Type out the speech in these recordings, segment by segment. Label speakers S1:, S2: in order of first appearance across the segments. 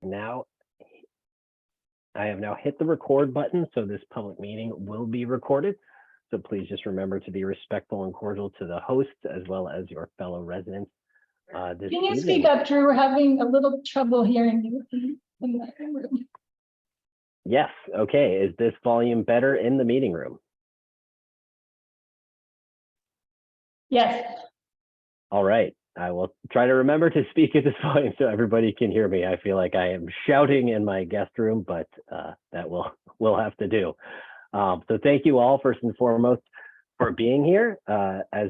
S1: Now, I have now hit the record button, so this public meeting will be recorded. So please just remember to be respectful and cordial to the hosts as well as your fellow residents. This
S2: Can you
S1: evening.
S2: speak up, Drew? We're having a little trouble hearing you in the room.
S1: Yes, okay. Is this volume better in the meeting room?
S2: Yes.
S1: All right. I will try to remember to speak at this volume so everybody can hear me. I feel like I am shouting in my guest room, but that will have to do. So thank you all first and foremost for being here. As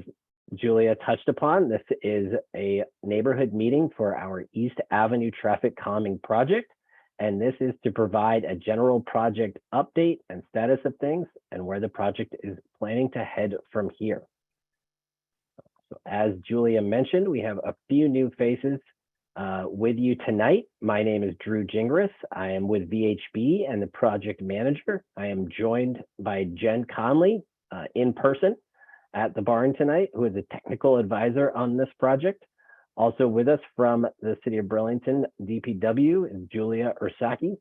S1: Julia touched upon, this is a neighborhood meeting for our East Avenue traffic calming project. And this is to provide a general project update and status of things and where the project is planning to head from here. So as Julia mentioned, we have a few new faces with you tonight. My name is Drew Gingras. I am with VHB and the project manager. I am joined by Jen Conley in person at the barn tonight, who is a technical advisor on this project. Also with us from the city of Burlington DPW is Julia Ursaki,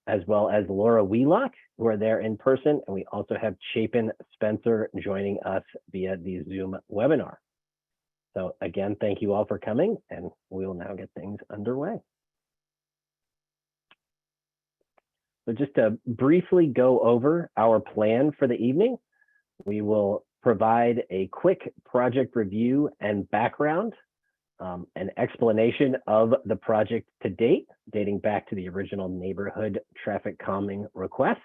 S1: as well as Laura Wheelock, who are there in person. And we also have Chapin Spencer joining us via the Zoom webinar. So again, thank you all for coming, and we will now get things underway. So just to briefly go over our plan for the evening, we will provide a quick project review and background, an explanation of the project to date, dating back to the original neighborhood traffic calming request.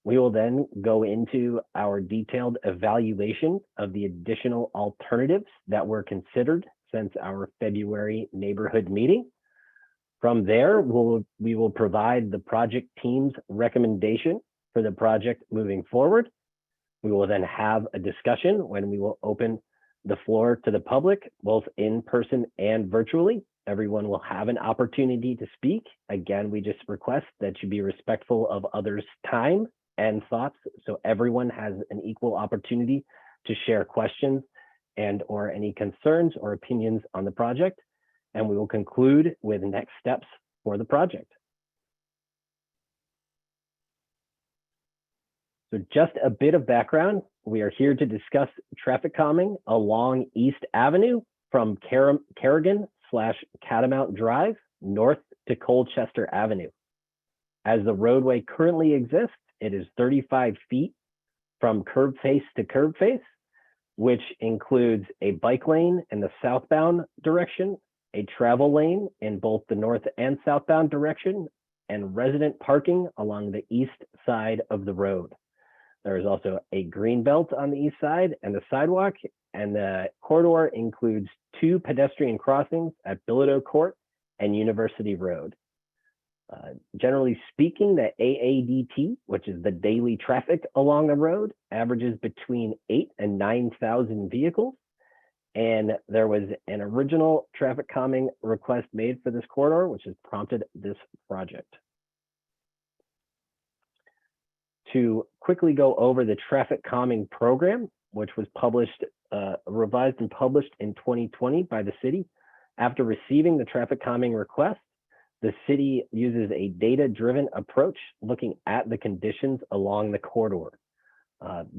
S1: We will then go into our detailed evaluation of the additional alternatives that were considered since our February neighborhood meeting. From there, we will provide the project team's recommendation for the project moving forward. We will then have a discussion when we will open the floor to the public, both in person and virtually. Everyone will have an opportunity to speak. Again, we just request that you be respectful of others' time and thoughts, so everyone has an equal opportunity to share questions and or any concerns or opinions on the project. And we will conclude with next steps for the project. So just a bit of background. We are here to discuss traffic calming along East Avenue from Kerrigan/Catamount Drive north to Colchester Avenue. As the roadway currently exists, it is 35 feet from curb face to curb face, which includes a bike lane in the southbound direction, a travel lane in both the north and southbound direction, and resident parking along the east side of the road. There is also a green belt on the east side and the sidewalk, and the corridor includes 2 pedestrian crossings at Bilodeau Court and University Road. Generally speaking, the AADT, which is the daily traffic along the road, averages between 8,000 and 9,000 vehicles. And there was an original traffic calming request made for this corridor, which has prompted this project. To quickly go over the traffic calming program, which was published, revised and published in 2020 by the city. After receiving the traffic calming request, the city uses a data-driven approach looking at the conditions along the corridor.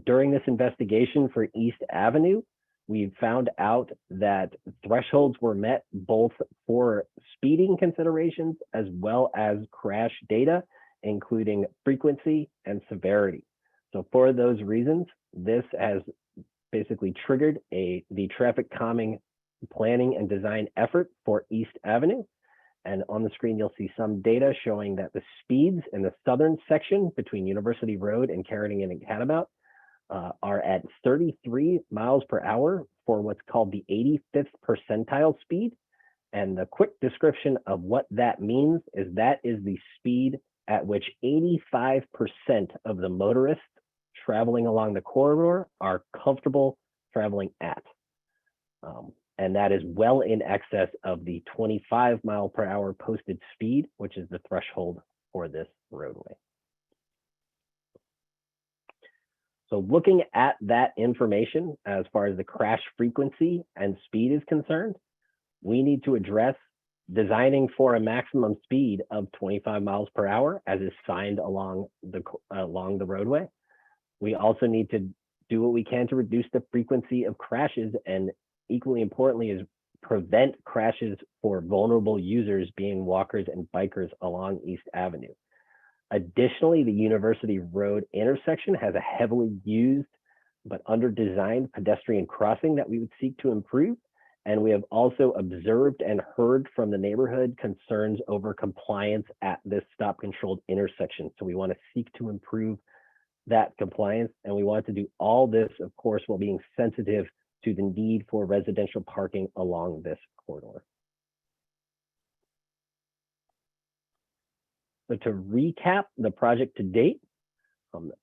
S1: During this investigation for East Avenue, we found out that thresholds were met both for speeding considerations as well as crash data, including frequency and severity. So for those reasons, this has basically triggered the traffic calming planning and design effort for East Avenue. And on the screen, you'll see some data showing that the speeds in the southern section between University Road and Kerrigan and Catamount are at 33 miles per hour for what's called the 85th percentile speed. And the quick description of what that means is that is the speed at which 85% of the motorists traveling along the corridor are comfortable traveling at. And that is well in excess of the 25 mile per hour posted speed, which is the threshold for this roadway. So looking at that information as far as the crash frequency and speed is concerned, we need to address designing for a maximum speed of 25 miles per hour as is signed along the roadway. We also need to do what we can to reduce the frequency of crashes, and equally importantly is prevent crashes for vulnerable users being walkers and bikers along East Avenue. Additionally, the University Road intersection has a heavily used but under-designed pedestrian crossing that we would seek to improve. And we have also observed and heard from the neighborhood concerns over compliance at this stop-controlled intersection. So we want to seek to improve that compliance, and we want to do all this, of course, while being sensitive to the need for residential parking along this corridor. So to recap the project to date,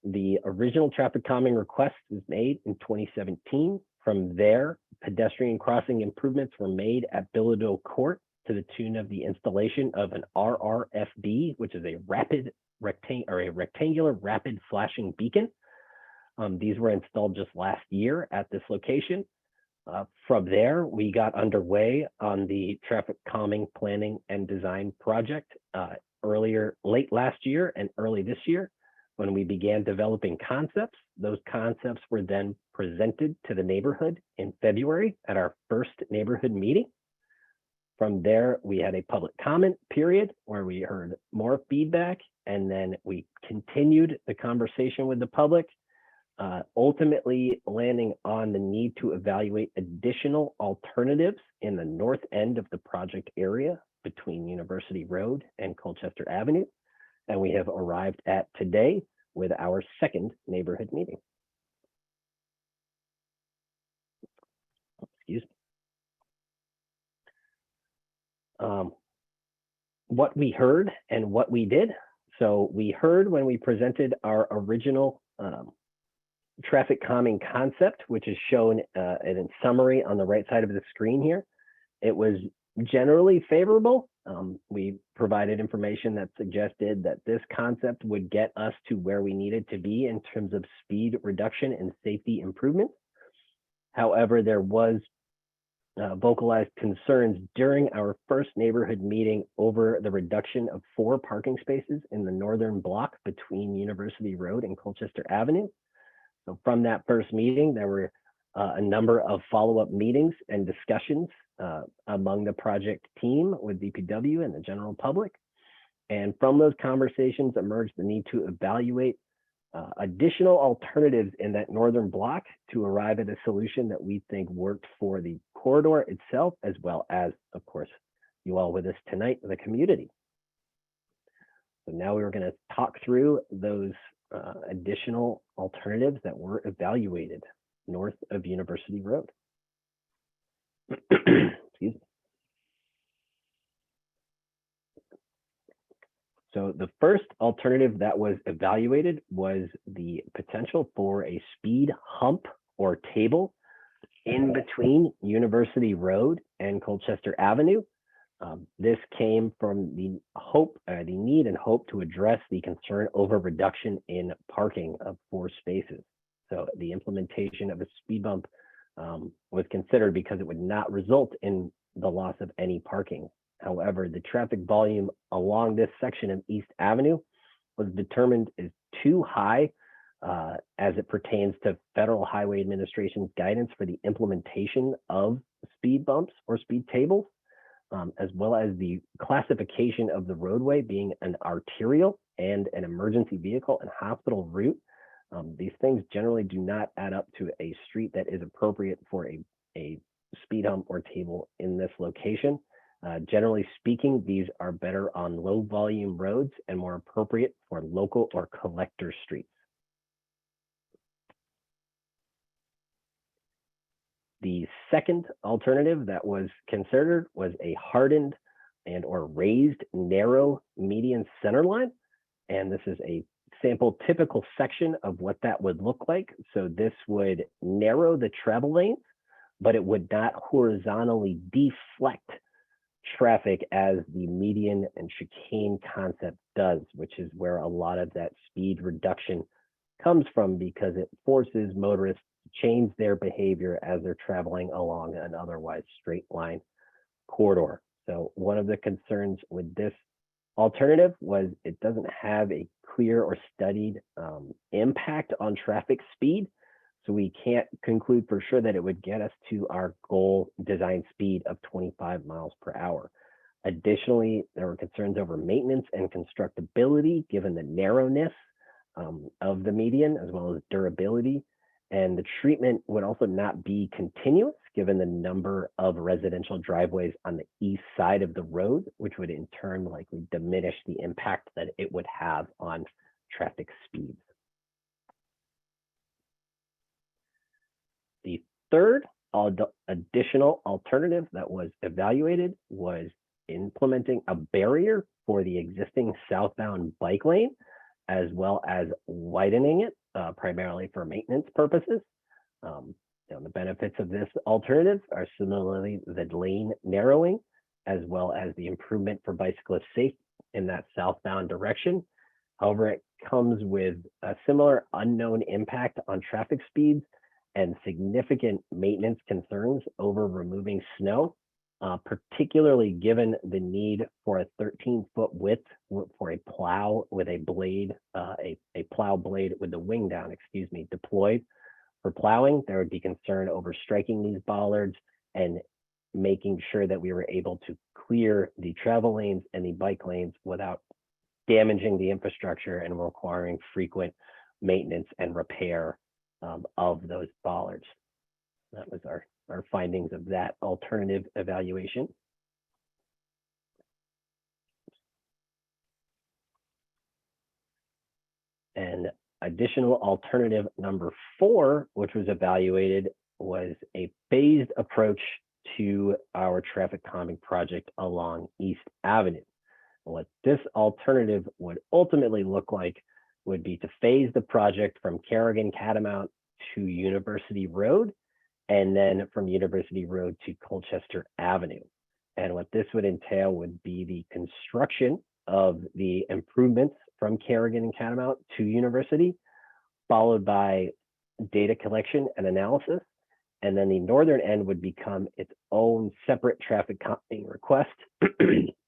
S1: the original traffic calming request was made in 2017. From there, pedestrian crossing improvements were made at Bilodeau Court to the tune of the installation of an RRFB, which is a rectangular rapid flashing beacon. These were installed just last year at this location. From there, we got underway on the traffic calming planning and design project late last year and early this year, when we began developing concepts. Those concepts were then presented to the neighborhood in February at our first neighborhood meeting. From there, we had a public comment period where we heard more feedback, and then we continued the conversation with the public, ultimately landing on the need to evaluate additional alternatives in the north end of the project area between University Road and Colchester Avenue. And we have arrived at today with our second neighborhood meeting. Excuse me. What we heard and what we did. So we heard when we presented our original traffic calming concept, which is shown in summary on the right side of the screen here. It was generally favorable. We provided information that suggested that this concept would get us to where we needed to be in terms of speed reduction and safety improvement. However, there was vocalized concerns during our first neighborhood meeting over the reduction of 4 parking spaces in the northern block between University Road and Colchester Avenue. So from that first meeting, there were a number of follow-up meetings and discussions among the project team with DPW and the general public. And from those conversations emerged the need to evaluate additional alternatives in that northern block to arrive at a solution that we think worked for the corridor itself, as well as, of course, you all with us tonight, the community. So now we're going to talk through those additional alternatives that were evaluated north of University Road. Excuse me. So the first alternative that was evaluated was the potential for a speed hump or table in between University Road and Colchester Avenue. This came from the need and hope to address the concern over reduction in parking of 4 spaces. So the implementation of a speed bump was considered because it would not result in the loss of any parking. However, the traffic volume along this section of East Avenue was determined as too high as it pertains to Federal Highway Administration's guidance for the implementation of speed bumps or speed tables, as well as the classification of the roadway being an arterial and an emergency vehicle and hospital route. These things generally do not add up to a street that is appropriate for a speed hump or table in this location. Generally speaking, these are better on low volume roads and more appropriate for local or collector streets. The second alternative that was considered was a hardened and or raised narrow median center line. And this is a sample typical section of what that would look like. So this would narrow the travel lanes, but it would not horizontally deflect traffic as the median and chicane concept does, which is where a lot of that speed reduction comes from, because it forces motorists to change their behavior as they're traveling along an otherwise straight line corridor. So one of the concerns with this alternative was it doesn't have a clear or studied impact on traffic speed. So we can't conclude for sure that it would get us to our goal design speed of 25 miles per hour. Additionally, there were concerns over maintenance and constructability given the narrowness of the median, as well as durability. And the treatment would also not be continuous given the number of residential driveways on the east side of the road, which would in turn likely diminish the impact that it would have on traffic speeds. The third additional alternative that was evaluated was implementing a barrier for the existing southbound bike lane, as well as widening it primarily for maintenance purposes. The benefits of this alternative are similarly the lane narrowing, as well as the improvement for bicyclist safety in that southbound direction. However, it comes with a similar unknown impact on traffic speeds and significant maintenance concerns over removing snow, particularly given the need for a 13-foot width for a plow with a blade, a plow blade with the wing down, deployed for plowing. There would be concern over striking these bollards and making sure that we were able to clear the travel lanes and the bike lanes without damaging the infrastructure and requiring frequent maintenance and repair of those bollards. That was our findings of that alternative evaluation. And additional alternative number 4, which was evaluated, was a phased approach to our traffic calming project along East Avenue. What this alternative would ultimately look like would be to phase the project from Kerrigan Catamount to University Road, and then from University Road to Colchester Avenue. And what this would entail would be the construction of the improvements from Kerrigan and Catamount to University, followed by data collection and analysis. And then the northern end would become its own separate traffic calming request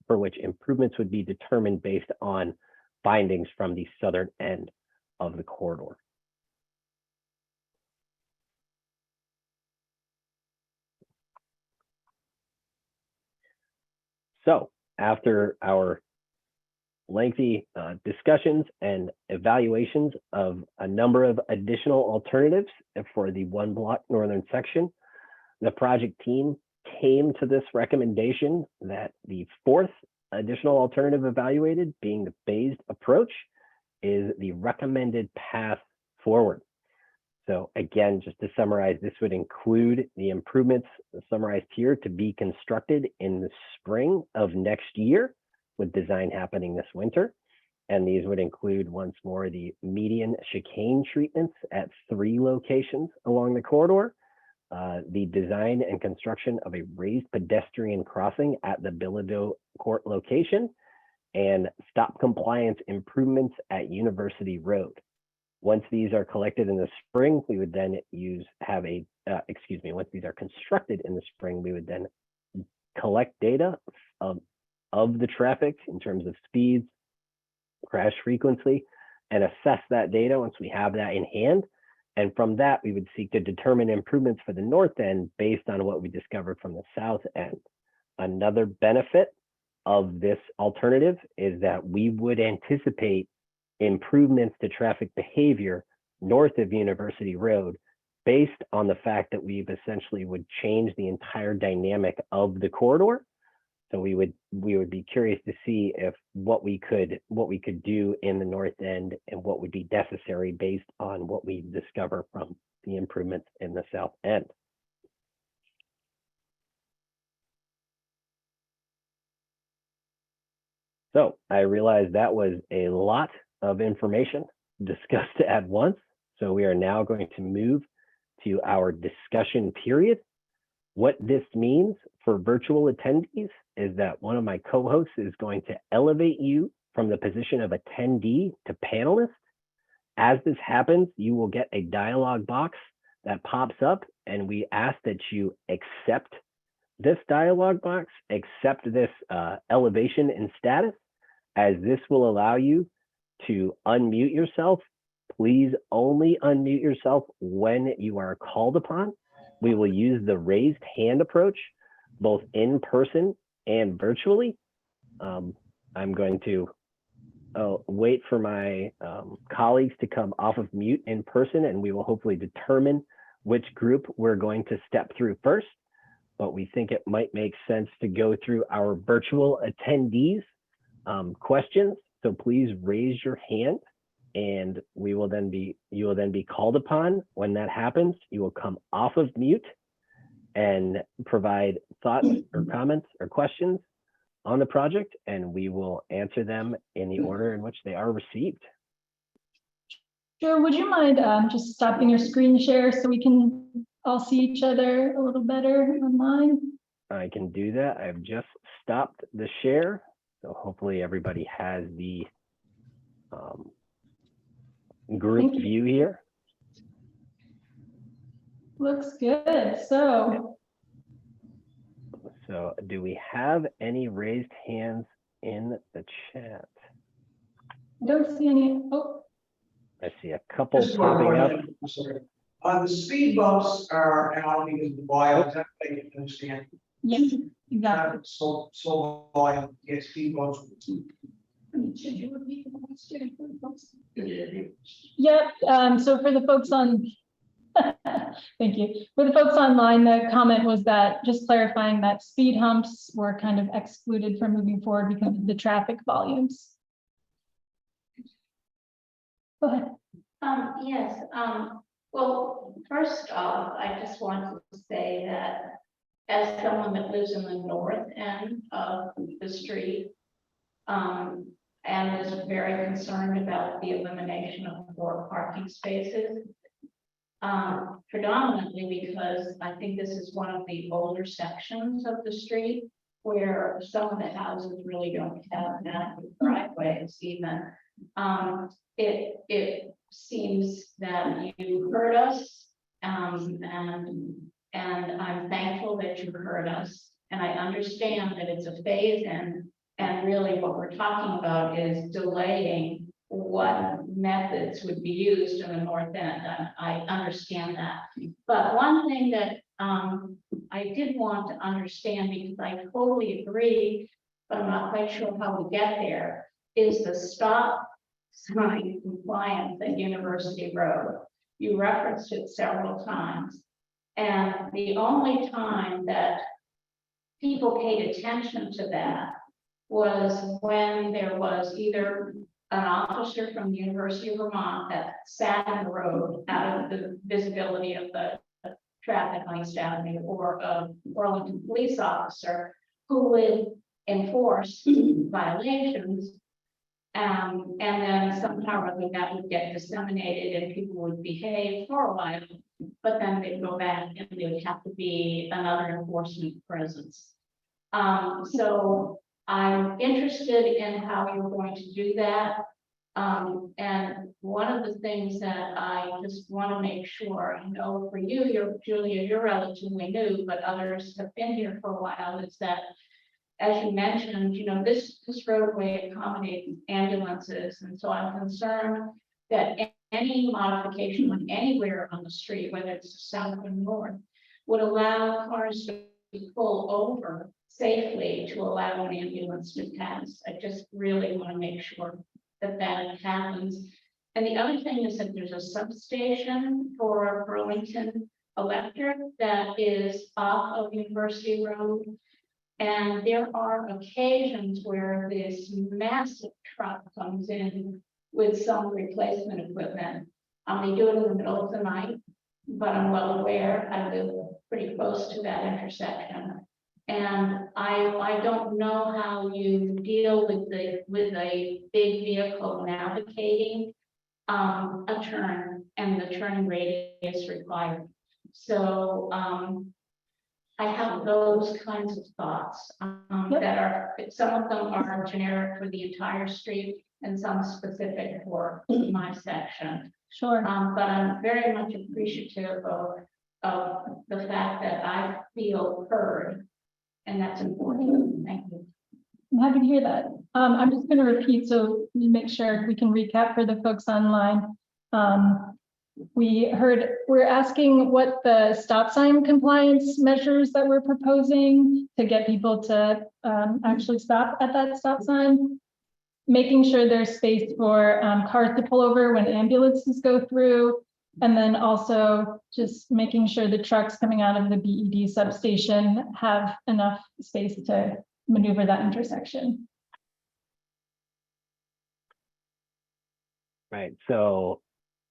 S1: for which improvements would be determined based on findings from the southern end of the corridor. So after our lengthy discussions and evaluations of a number of additional alternatives for the one block northern section, the project team came to this recommendation that the fourth additional alternative evaluated, being the phased approach, is the recommended path forward. So again, just to summarize, this would include the improvements summarized here to be constructed in the spring of next year, with design happening this winter. And these would include, once more, the median chicane treatments at 3 locations along the corridor, the design and construction of a raised pedestrian crossing at the Bilodeau Court location, and stop compliance improvements at University Road. Once these are collected in the spring, we would then once these are constructed in the spring, we would then collect data of the traffic in terms of speeds, crash frequency, and assess that data once we have that in hand. And from that, we would seek to determine improvements for the north end based on what we discovered from the south end. Another benefit of this alternative is that we would anticipate improvements to traffic behavior north of University Road based on the fact that we've essentially would change the entire dynamic of the corridor. So we would be curious to see if what we could do in the north end and what would be necessary based on what we discover from the improvements in the south end. So I realized that was a lot of information discussed at once. So we are now going to move to our discussion period. What this means for virtual attendees is that one of my co-hosts is going to elevate you from the position of attendee to panelist. As this happens, you will get a dialog box that pops up, and we ask that you accept this dialog box, accept this elevation and status, as this will allow you to unmute yourself. Please only unmute yourself when you are called upon. We will use the raised hand approach, both in person and virtually. I'm going to wait for my colleagues to come off of mute in person, and we will hopefully determine which group we're going to step through first. But we think it might make sense to go through our virtual attendees questions. So please raise your hand, and you will then be called upon. When that happens, you will come off of mute and provide thoughts or comments or questions on the project, and we will answer them in the order in which they are received.
S2: Sure, would you mind just stopping your screen share so we can all see each other a little better online?
S1: I can do that. I've just stopped the share, so hopefully everybody has the group view here.
S2: Looks good. So
S1: do we have any raised hands in the chat?
S2: I don't see any. Oh,
S1: I see a couple popping up.
S3: The speed bumps are out because of the violence, that I can understand.
S2: yes, exactly.
S3: So violent, yes, speed bumps.
S2: Yep. So for the folks on, thank you. For the folks online, the comment was that just clarifying that speed humps were kind of excluded from moving forward because of the traffic volumes. Go ahead.
S4: Yes. Well, first off, I just want to say that as someone that lives in the north end of the street, and is very concerned about the elimination of 4 parking spaces, predominantly because I think this is one of the older sections of the street where some of the houses really don't have adequate driveways even. It seems that you heard us, and I'm thankful that you heard us. And I understand that it's a phase in, and really what we're talking about is delaying what methods would be used in the north end. I understand that. But one thing that I did want to understand, because I totally agree, but I'm not quite sure how we get there, is the stop sign compliance at University Road. You referenced it several times. And the only time that people paid attention to that was when there was either an officer from the University of Vermont that sat in the road out of the visibility of the traffic on East Avenue, or a Burlington police officer who would enforce violations. And then somehow or other that would get disseminated and people would behave for a while, but then they'd go back and there would have to be another enforcement presence. So I'm interested in how you're going to do that. And one of the things that I just want to make sure, I know for you, Julia, you're relatively new, but others have been here for a while, is that, as you mentioned, this roadway accommodates ambulances. And so I'm concerned that any modification on anywhere on the street, whether it's south or north, would allow cars to pull over safely to allow an ambulance to pass. I just really want to make sure that that happens. And the other thing is that there's a substation for Burlington Electric that is off of University Road. And there are occasions where this massive truck comes in with some replacement equipment. They do it in the middle of the night, but I'm well aware, I live pretty close to that intersection. And I don't know how you deal with a big vehicle navigating a turn and the turning radius required. So I have those kinds of thoughts that are, some of them are generic for the entire street and some specific for my section.
S2: Sure.
S4: But I'm very much appreciative of the fact that I feel heard And that's important. Thank you.
S2: I'm happy to hear that. I'm just going to repeat so we make sure we can recap for the folks online. We're asking what the stop sign compliance measures that we're proposing to get people to actually stop at that stop sign. Making sure there's space for cars to pull over when ambulances go through. And then also just making sure the trucks coming out of the BED substation have enough space to maneuver that intersection.
S1: Right. So,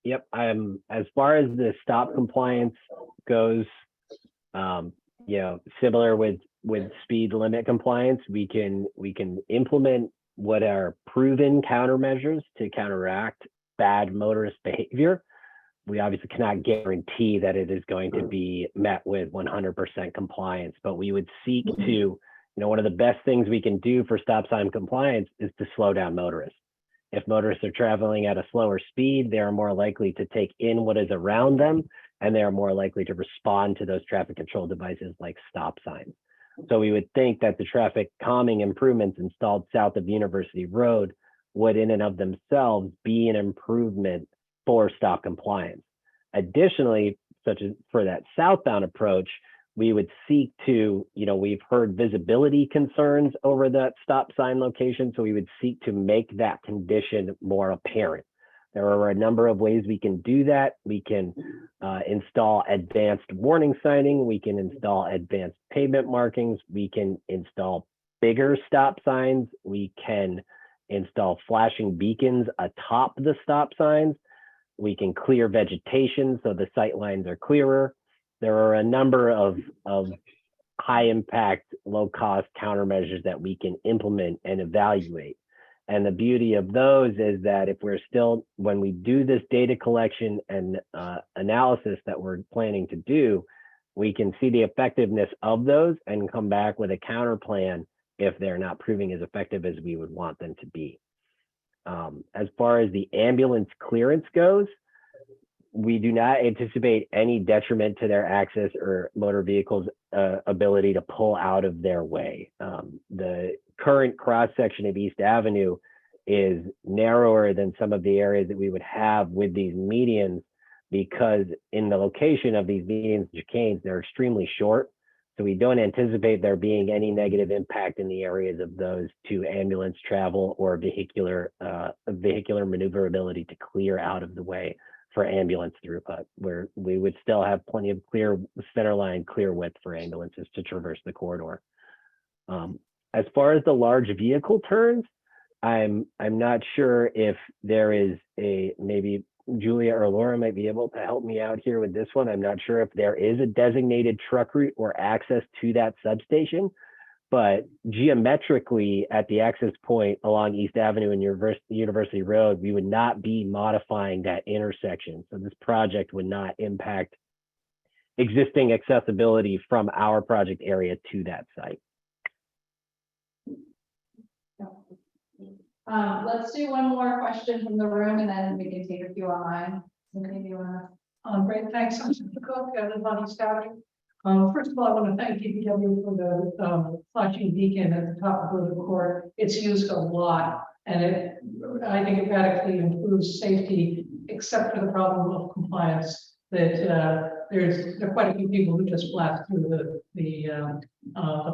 S1: yep. As far as the stop compliance goes, similar with speed limit compliance, we can implement what are proven countermeasures to counteract bad motorist behavior. We obviously cannot guarantee that it is going to be met with 100% compliance, but we would seek to, one of the best things we can do for stop sign compliance is to slow down motorists. If motorists are traveling at a slower speed, they are more likely to take in what is around them, and they are more likely to respond to those traffic control devices like stop signs. So we would think that the traffic calming improvements installed south of University Road would in and of themselves be an improvement for stop compliance. Additionally, such as for that southbound approach, we would seek to, we've heard visibility concerns over that stop sign location, so we would seek to make that condition more apparent. There are a number of ways we can do that. We can install advanced warning signing. We can install advanced pavement markings. We can install bigger stop signs. We can install flashing beacons atop the stop signs. We can clear vegetation so the sight lines are clearer. There are a number of high impact, low cost countermeasures that we can implement and evaluate. And the beauty of those is that if we're still, when we do this data collection and analysis that we're planning to do, we can see the effectiveness of those and come back with a counter plan if they're not proving as effective as we would want them to be. As far as the ambulance clearance goes, we do not anticipate any detriment to their access or motor vehicles' ability to pull out of their way. The current cross section of East Avenue is narrower than some of the areas that we would have with these medians, because in the location of these medians and chicanes, they're extremely short. So we don't anticipate there being any negative impact in the areas of those to ambulance travel or vehicular maneuverability to clear out of the way for ambulance throughput, where we would still have plenty of clear center line clear width for ambulances to traverse the corridor. As far as the large vehicle turns, I'm not sure if there is maybe Julia or Laura might be able to help me out here with this one. I'm not sure if there is a designated truck route or access to that substation, but geometrically at the access point along East Avenue and University Road, we would not be modifying that intersection. So this project would not impact existing accessibility from our project area to that site.
S5: Let's do one more question from the room and then we can take a few online. Somebody, do you want
S6: Great, thanks. I'm Mr. Cook, I live on East Avenue. First of all, I want to thank DPW for the flashing beacon at the top of the court. It's used a lot, and I think it radically improves safety, except for the problem of compliance. That there are quite a few people who just blast through the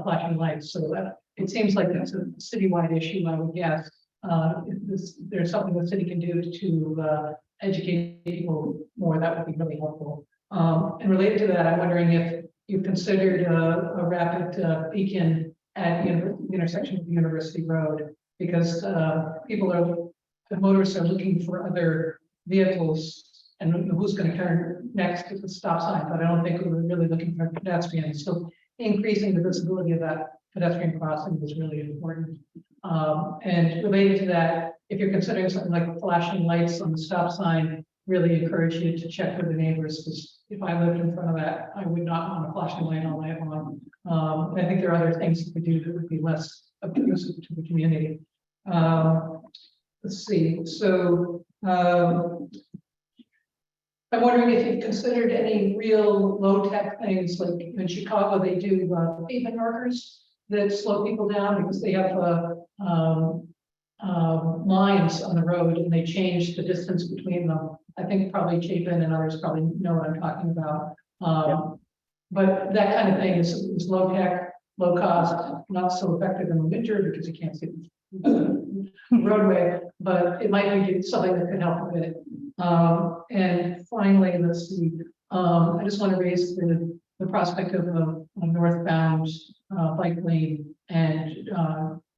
S6: flashing lights. So that it seems like that's a citywide issue, I would guess. If there's something the city can do to educate people more, that would be really helpful. And related to that, I'm wondering if you've considered a rapid beacon at the intersection of University Road, because motorists are looking for other vehicles, and who's going to turn next to the stop sign, but I don't think we're really looking for pedestrians. So increasing the visibility of that pedestrian crossing is really important. And related to that, if you're considering something like flashing lights on the stop sign, really encourage you to check with the neighbors, because if I lived in front of that, I would not want a flashing light all night long. I think there are other things that we do that would be less obtrusive to the community. Let's see. So I'm wondering if you've considered any real low-tech things, like in Chicago, they do pavement markers that slow people down because they have, lines on the road and they change the distance between them. I think probably Chapin and others probably know what I'm talking about. But that kind of thing is low tech, low cost, not so effective in the winter because you can't see the roadway, but it might be something that could help a bit. And finally, let's see, I just want to raise the prospect of a northbound bike lane and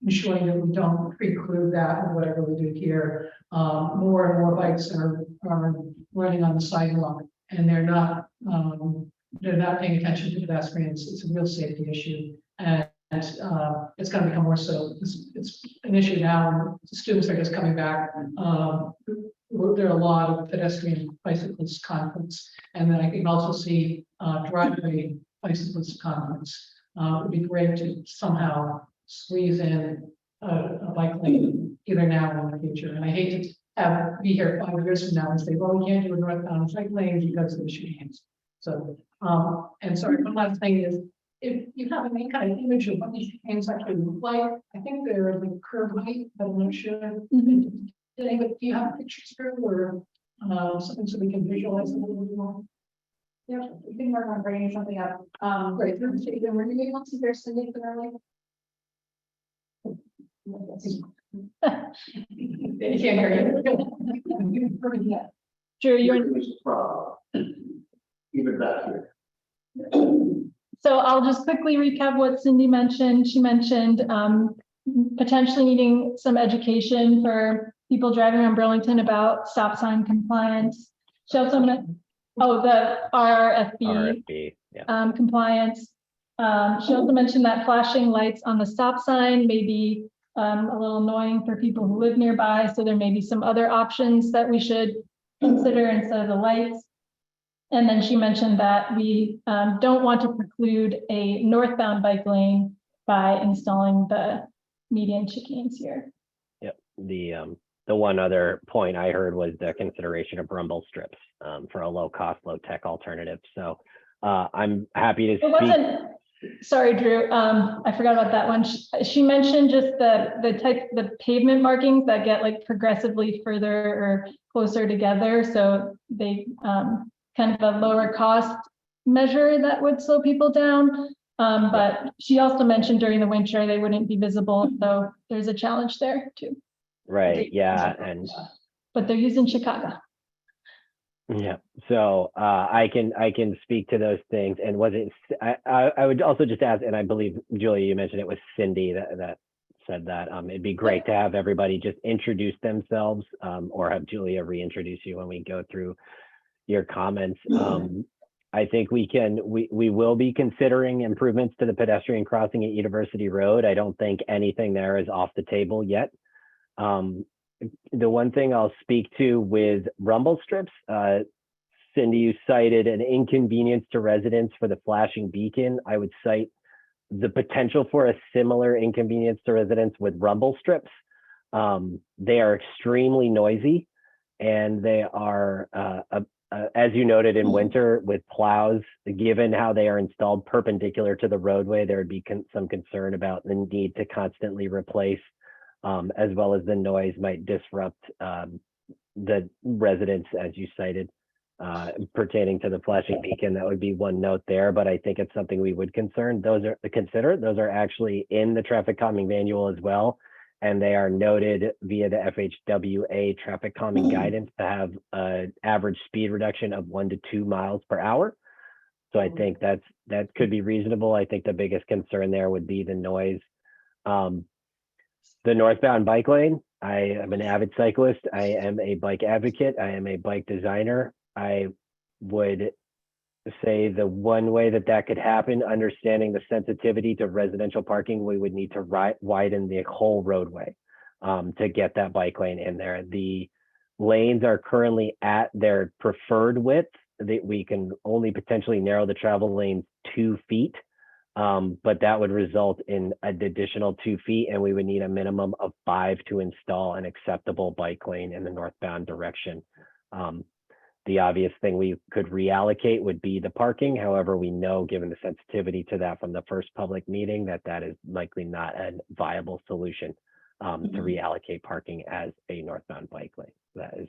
S6: ensuring that we don't preclude that with whatever we do here. More and more bikes are running on the sidewalk and they're not paying attention to pedestrians. It's a real safety issue. And it's going to become more so. It's an issue now. Students are just coming back. There are a lot of pedestrian bicyclist conflicts, and then I can also see driveway bicyclist conflicts. It would be great to somehow squeeze in a bike lane either now or in the future. And I hate to be here 5 years from now and say, well, we can't do a northbound bike lane because of the shootings. So, and sorry, one last thing is, if you have any kind of image of what these chicanes actually look like, I think they're like curb height, but I'm not sure. Do you have pictures through or something so we can visualize it a little bit more?
S5: Yeah, we can work on bringing something up.
S6: Great.
S5: Were you able to hear Cindy clearly?
S6: You can't hear you.
S2: Drew, you're.
S7: Even back here.
S2: So I'll just quickly recap what Cindy mentioned. She mentioned potentially needing some education for people driving around Burlington about stop sign compliance. She also meant, the RFB
S1: yeah.
S2: compliance. She also mentioned that flashing lights on the stop sign may be a little annoying for people who live nearby. So there may be some other options that we should consider instead of the lights. And then she mentioned that we don't want to preclude a northbound bike lane by installing the median chicanes here.
S1: Yep. The one other point I heard was the consideration of rumble strips for a low cost, low tech alternative. So I'm happy to
S2: It
S1: speak.
S2: wasn't, sorry, Drew, I forgot about that one. She mentioned just the pavement markings that get like progressively further or closer together. So they kind of a lower cost measure that would slow people down. But she also mentioned during the winter, they wouldn't be visible. So there's a challenge there too.
S1: Right. Yeah.
S2: But they're used in Chicago.
S1: Yeah. So I can speak to those things. And was it, I would also just ask, and I believe Julia, you mentioned it was Cindy that said that it'd be great to have everybody just introduce themselves or have Julia reintroduce you when we go through your comments. I think we will be considering improvements to the pedestrian crossing at University Road. I don't think anything there is off the table yet. The one thing I'll speak to with rumble strips, Cindy, you cited an inconvenience to residents for the flashing beacon. I would cite the potential for a similar inconvenience to residents with rumble strips. They are extremely noisy and they are, as you noted in winter with plows, given how they are installed perpendicular to the roadway, there would be some concern about the need to constantly replace, as well as the noise might disrupt the residents, as you cited, pertaining to the flashing beacon. That would be one note there, but I think it's something we would consider. Those are actually in the traffic calming manual as well. And they are noted via the FHWA traffic calming guidance to have an average speed reduction of 1 to 2 miles per hour. So I think that could be reasonable. I think the biggest concern there would be the noise. The northbound bike lane, I am an avid cyclist. I am a bike advocate. I am a bike designer. I would say the one way that could happen, understanding the sensitivity to residential parking, we would need to widen the whole roadway to get that bike lane in there. The lanes are currently at their preferred width. That we can only potentially narrow the travel lanes 2 feet, but that would result in an additional 2 feet, and we would need a minimum of 5 to install an acceptable bike lane in the northbound direction. the obvious thing we could reallocate would be the parking. However, we know, given the sensitivity to that from the first public meeting, that that is likely not a viable solution to reallocate parking as a northbound bike lane. That is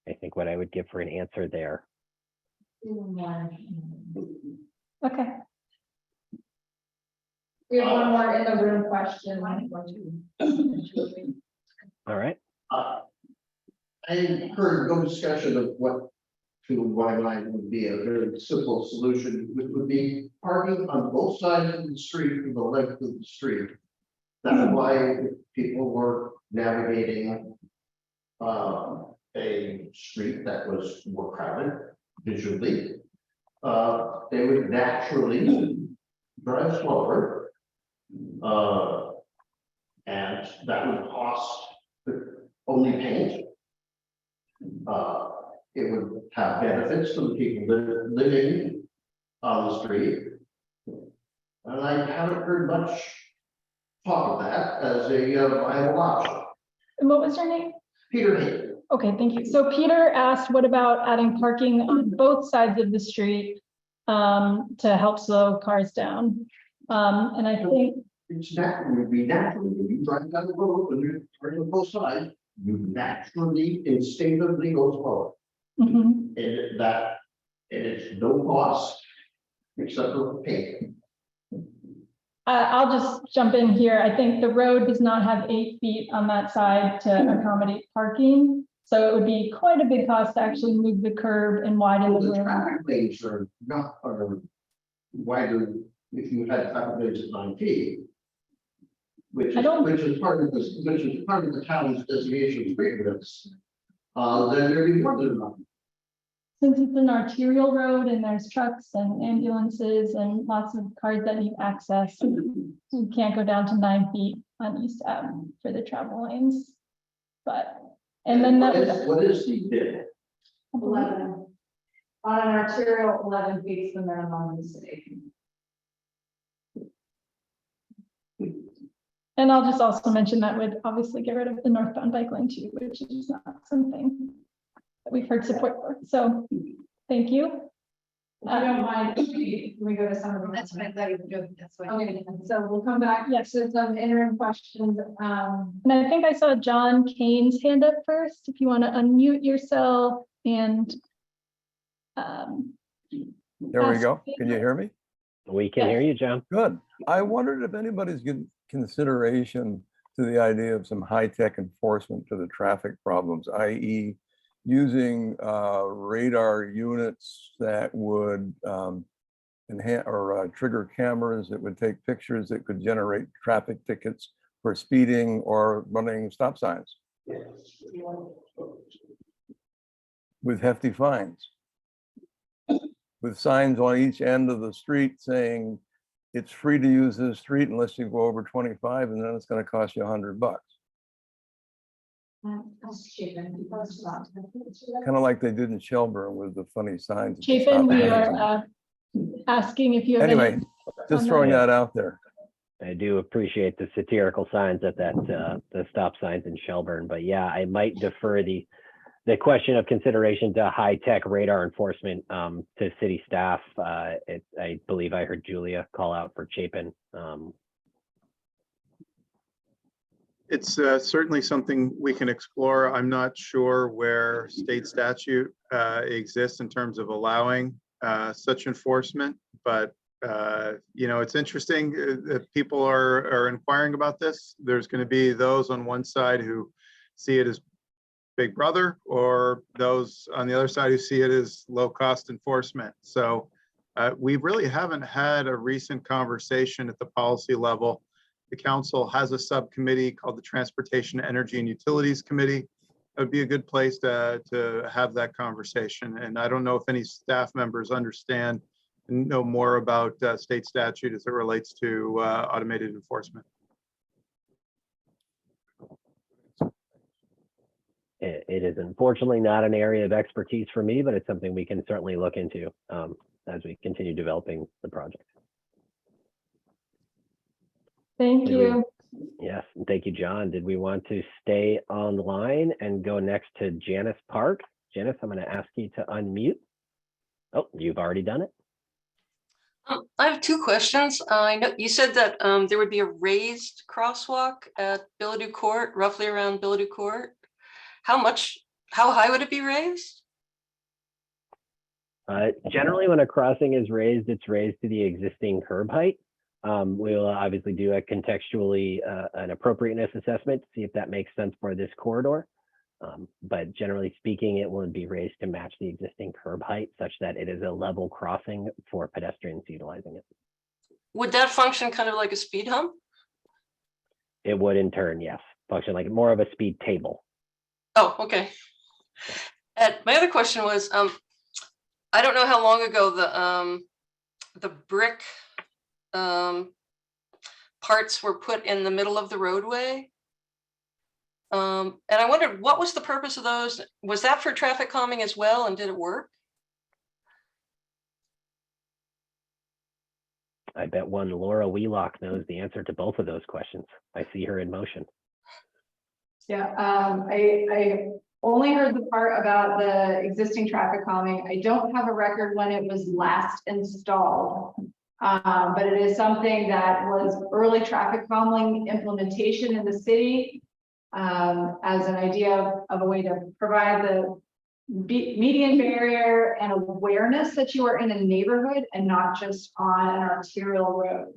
S1: I think what I would give for an answer there.
S2: Okay.
S5: We have one more in the room question.
S1: All right.
S7: I heard no discussion of what to my mind would be a very simple solution, which would be parking on both sides of the street for the length of the street. That's why people were navigating a street that was more crowded visually. They would naturally drive slower. And that would cost only paint. It would have benefits to the people living on the street. And I haven't heard much talk of that as a viable option.
S2: And what was your name?
S7: Peter Hayden.
S2: Okay, thank you. So Peter asked, what about adding parking on both sides of the street to help slow cars down? And I think
S7: It's natural, would be natural, when you drive down the road, when you're turning on both sides, you naturally instinctively go slower.
S2: mhm.
S7: And it's no cost except for paint.
S2: I'll just jump in here. I think the road does not have 8 feet on that side to accommodate parking. So it would be quite a big cost to actually move the curb and widen the
S7: The
S2: road.
S7: traffic lanes are not, are wider if you had traffic lanes at 9 feet. Which
S2: I
S7: is,
S2: don't-
S7: which is part of this, which is part of the town's designation of street widths. Then there'd be more than enough.
S2: Since it's an arterial road and there's trucks and ambulances and lots of cars that need access, you can't go down to 9 feet on East Ave for the travel lanes. But, and then that
S7: What is the bid?
S5: 11. On an arterial, 11 feet is the minimum in the city.
S2: And I'll just also mention that would obviously get rid of the northbound bike lane too, which is not something that we've heard support for. So, thank you.
S5: If you don't mind, can we go to some of the.
S8: That's what I thought you were doing, that's why.
S5: Okay, so we'll come back
S2: Yes.
S5: to some interim questions.
S2: And I think I saw John Kane's hand up first, if you want to unmute yourself and
S9: There we go. Can you hear me?
S1: We can hear you, John.
S9: Good. I wondered if anybody's given consideration to the idea of some high-tech enforcement to the traffic problems, i.e. using radar units that would enhance or trigger cameras that would take pictures that could generate traffic tickets for speeding or running stop signs with hefty fines. With signs on each end of the street saying it's free to use this street unless you go over 25, and then it's going to cost you $100. Kind of like they did in Shelburne with the funny signs. at the
S2: Chapin,
S9: stop
S2: we
S9: signs.
S2: are asking if you have.
S9: Anyway,
S2: any
S9: just
S2: on
S9: throwing
S1: that.
S9: that out there.
S1: I do appreciate the satirical signs at that the stop signs in Shelburne, but yeah, I might defer the question of consideration to high-tech radar enforcement to city staff. I believe I heard Julia call out for Chapin.
S10: It's certainly something we can explore. I'm not sure where state statute exists in terms of allowing such enforcement, but you know, it's interesting that people are inquiring about this. There's going to be those on one side who see it as Big Brother, or those on the other side who see it as low-cost enforcement. So we really haven't had a recent conversation at the policy level. The council has a subcommittee called the Transportation, Energy, and Utilities Committee. It would be a good place to have that conversation. And I don't know if any staff members understand and know more about state statute as it relates to automated enforcement.
S1: It is unfortunately not an area of expertise for me, but it's something we can certainly look into as we continue developing the project.
S2: Thank you.
S1: Yes, and thank you, John. Did we want to stay online and go next to Janice Park? Janice, I'm going to ask you to unmute. Oh, you've already done it.
S8: I have two questions. I know you said that there would be a raised crosswalk at Billadu Court, roughly around Billadu Court. How high would it be raised?
S1: Generally, when a crossing is raised, it's raised to the existing curb height. We'll obviously do a contextually an appropriateness assessment to see if that makes sense for this corridor. But generally speaking, it will be raised to match the existing curb height such that it is a level crossing for pedestrians utilizing it.
S8: Would that function kind of like a speed hump?
S1: It would in turn, yes, function like more of a speed table.
S8: Oh, okay. And my other question was, I don't know how long ago the brick parts were put in the middle of the roadway. And I wondered, what was the purpose of those? Was that for traffic calming as well, and did it work?
S1: I bet one Laura Wheelock knows the answer to both of those questions. I see her in motion.
S5: Yeah, I only heard the part about the existing traffic calming. I don't have a record when it was last installed. But it is something that was early traffic calming implementation in the city as an idea of a way to provide the median barrier and awareness that you are in a neighborhood and not just on an arterial road.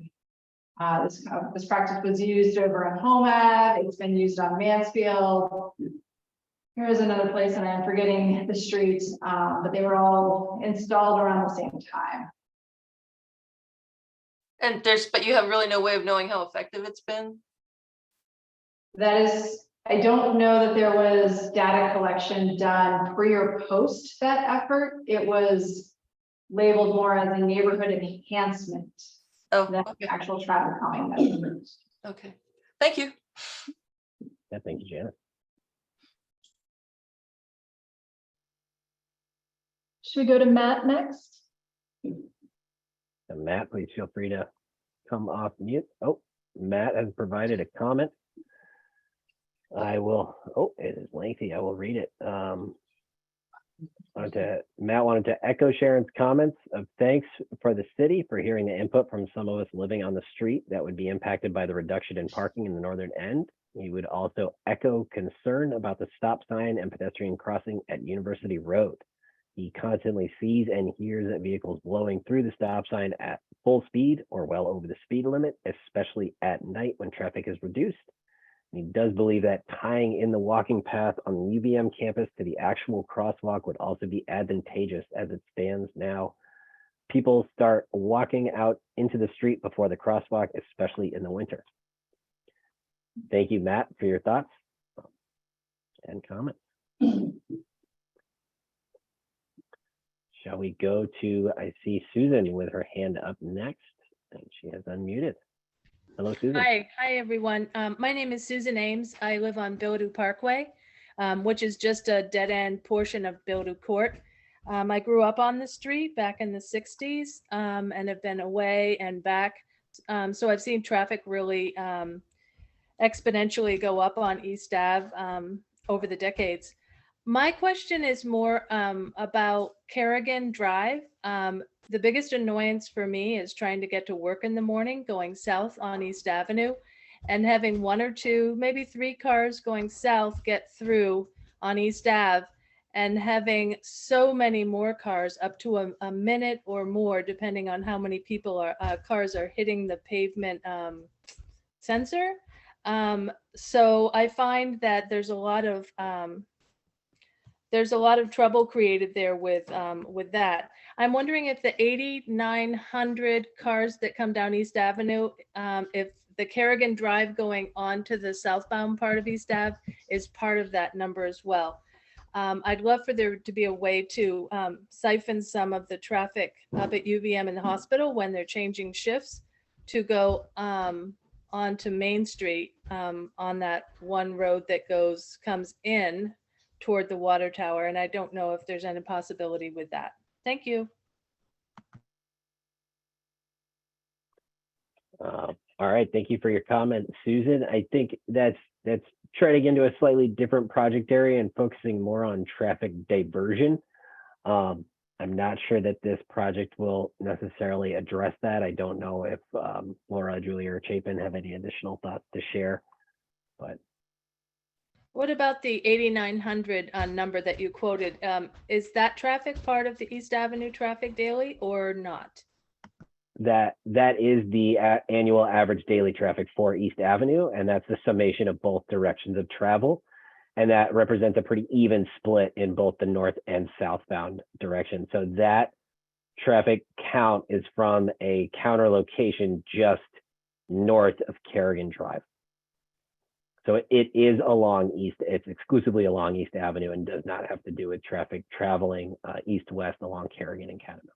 S5: This practice was used over on Home Ave. It's been used on Mansfield. Here's another place, and I'm forgetting the streets, but they were all installed around the same time.
S8: And but you have really no way of knowing how effective it's been?
S5: That is, I don't know that there was data collection done pre or post that effort. It was labeled more as a neighborhood enhancement than
S8: okay.
S5: Actual traffic calming measures.
S8: Okay, thank you.
S1: Yeah, thank you, Janet.
S2: Should we go to Matt next?
S1: And Matt, please feel free to come off mute. Oh, Matt has provided a comment. I will, oh, it is lengthy. I will read it. Matt wanted to echo Sharon's comments of thanks for the city for hearing the input from some of us living on the street that would be impacted by the reduction in parking in the northern end. He would also echo concern about the stop sign and pedestrian crossing at University Road. He constantly sees and hears that vehicles blowing through the stop sign at full speed or well over the speed limit, especially at night when traffic is reduced. He does believe that tying in the walking path on the UVM campus to the actual crosswalk would also be advantageous as it stands now. People start walking out into the street before the crosswalk, especially in the winter. Thank you, Matt, for your thoughts and comments. Shall we go to, I see Susan with her hand up next, and she has unmuted. Hello, Susan.
S11: Hi everyone. My name is Susan Ames. I live on Billadu Parkway, which is just a dead end portion of Billadu Court. I grew up on the street back in the 60s and have been away and back. So I've seen traffic really exponentially go up on East Ave over the decades. My question is more about Kerrigan Drive. The biggest annoyance for me is trying to get to work in the morning going south on East Avenue and having one or two, maybe three cars going south get through on East Ave and having so many more cars up to a minute or more, depending on how many people cars are hitting the pavement sensor. So I find that there's a lot of trouble created there with that. I'm wondering if the 8,900 cars that come down East Avenue, if the Kerrigan Drive going on to the southbound part of East Ave is part of that number as well. I'd love for there to be a way to siphon some of the traffic up at UVM and the hospital when they're changing shifts to go onto Main Street on that one road that comes in toward the water tower. And I don't know if there's any possibility with that. Thank you.
S1: All right, thank you for your comment, Susan. I think that's treading into a slightly different project area and focusing more on traffic diversion. I'm not sure that this project will necessarily address that. I don't know if Laura, Julie, or Chapin have any additional thoughts to share, but
S11: What about the 8,900 number that you quoted? Is that traffic part of the East Avenue traffic daily or not?
S1: that is the annual average daily traffic for East Avenue, and that's the summation of both directions of travel. And that represents a pretty even split in both the north and southbound direction. So that traffic count is from a counter location just north of Kerrigan Drive. So it is along it's exclusively along East Avenue and does not have to do with traffic traveling east-west along Kerrigan and Catamount.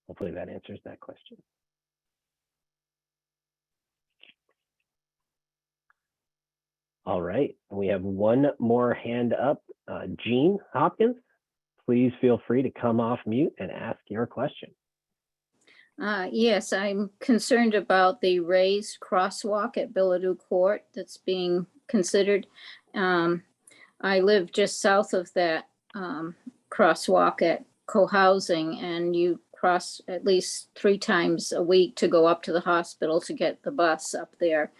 S1: Hopefully that answers that question. All right, we have one more hand up. Jean Hopkins, please feel free to come off mute and ask your question.
S12: Yes, I'm concerned about the raised crosswalk at Billadu Court that's being considered. I live just south of that crosswalk at co-housing, and you cross at least 3 times a week to go up to the hospital to get the bus up there.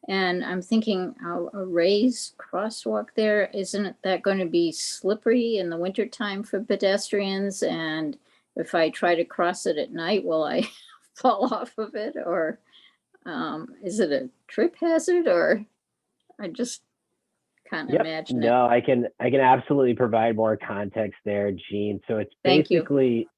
S12: And I'm thinking a raised crosswalk there, isn't that going to be slippery in the wintertime for pedestrians? And if I try to cross it at night, will I fall off of it? Or is it a trip hazard? Or I just can't imagine it.
S1: No, I can absolutely provide more context there, Jean. So it's basically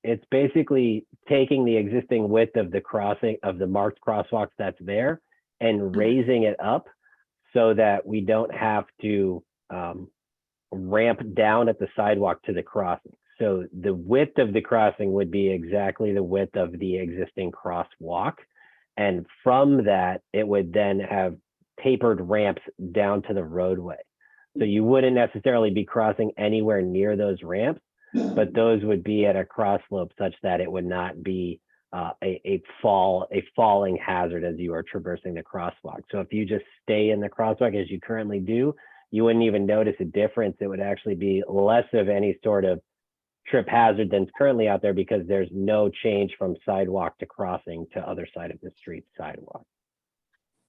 S1: taking the existing width of the crossing of the marked crosswalks that's there and raising it up so that we don't have to ramp down at the sidewalk to the crossing. So the width of the crossing would be exactly the width of the existing crosswalk. And from that, it would then have tapered ramps down to the roadway. So you wouldn't necessarily be crossing anywhere near those ramps, but those would be at a cross slope such that it would not be a falling hazard as you are traversing the crosswalk. So if you just stay in the crosswalk as you currently do, you wouldn't even notice a difference. It would actually be less of any sort of trip hazard than's currently out there because there's no change from sidewalk to crossing to other side of the street sidewalk.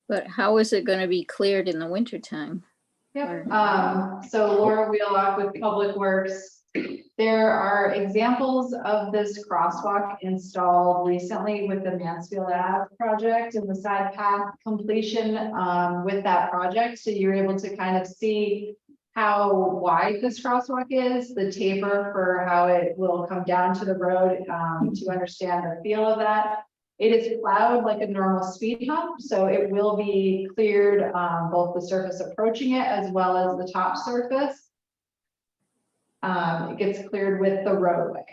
S12: But how is it going to be cleared in the wintertime?
S5: Yeah. So Laura Wheelock with Public Works. There are examples of this crosswalk installed recently with the Mansfield Ave project and the side path completion with that project. So you're able to kind of see how wide this crosswalk is, the taper for how it will come down to the road to understand the feel of that. It is plowed like a normal speed hump, so it will be cleared both the surface approaching it as well as the top surface. It gets cleared with the roadway.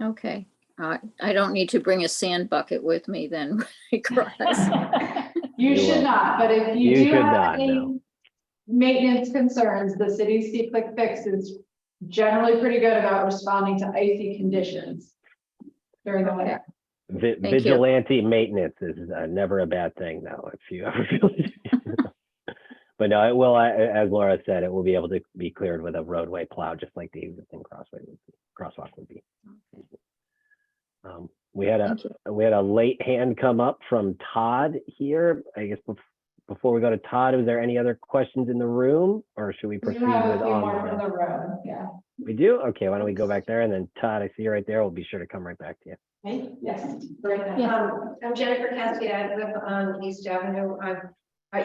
S12: Okay. I don't need to bring a sand bucket with me then when I cross.
S5: You should not, but if you do have
S1: not,
S5: any
S1: no.
S5: maintenance concerns, the city's C-Click Fix is generally pretty good about responding to icy conditions during the winter.
S1: Vigilante maintenance is never a bad thing, though, if you ever feel it. But no, it will, as Laura said, it will be able to be cleared with a roadway plow, just like the existing crosswalk would be. We had a late hand come up from Todd here. I guess before we go to Todd, is there any other questions in the room, or should we proceed with
S5: more from the road? Yeah.
S1: We do? Okay, why don't we go back there, and then Todd, I see you right there. We'll be sure to come right back to you.
S5: Yes.
S13: I'm Jennifer Caskey. I live on East Avenue.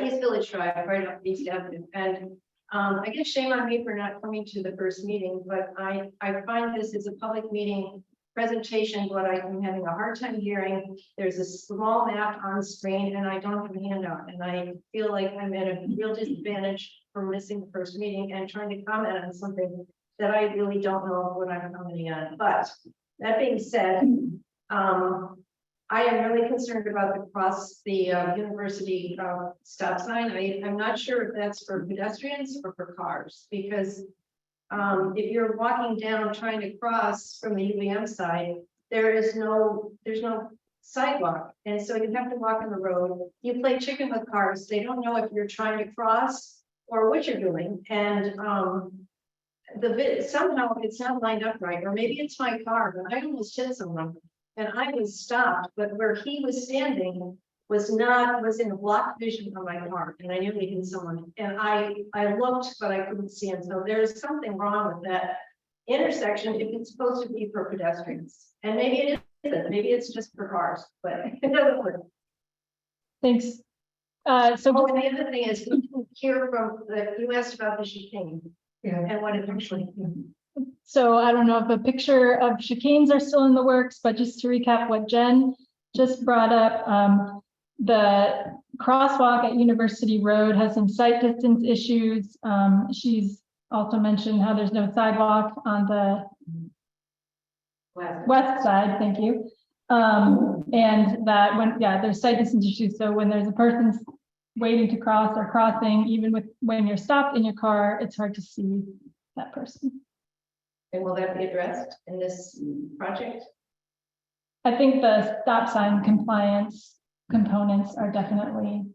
S13: East Village Drive, right off East Avenue. And I guess shame on me for not coming to the first meeting, but I find this is a public meeting presentation, what I'm having a hard time hearing. There's a small map on screen and I don't have a handout. And I feel like I'm at a real disadvantage for missing the first meeting and trying to comment on something that I really don't know what I'm commenting on. But that being said, I am really concerned about the university stop sign. I'm not sure if that's for pedestrians or for cars, because if you're walking down trying to cross from the UVM side, there's no sidewalk, and so you have to walk on the road. You play chicken with cars. They don't know if you're trying to cross or what you're doing, and somehow it's not lined up right, or maybe it's my car, but I almost hit someone. And I was stopped, but where he was standing was in a blocked vision of my car, and I knew he hit someone. And I looked, but I couldn't see him. So there's something wrong with that intersection if it's supposed to be for pedestrians. And maybe it isn't, maybe it's just for cars, but it doesn't work.
S2: Thanks. So
S13: And the other thing is, we can hear from you asked about the chicane and what it actually.
S2: So I don't know if a picture of chicanes are still in the works, but just to recap what Jen just brought up, the crosswalk at University Road has some sight distance issues. She's also mentioned how there's no sidewalk on the west side, thank you. And that there's sight distance issues. So when there's a person waiting to cross or crossing, even when you're stopped in your car, it's hard to see that person.
S13: And will that be addressed in this project?
S2: I think the stop sign compliance components are definitely.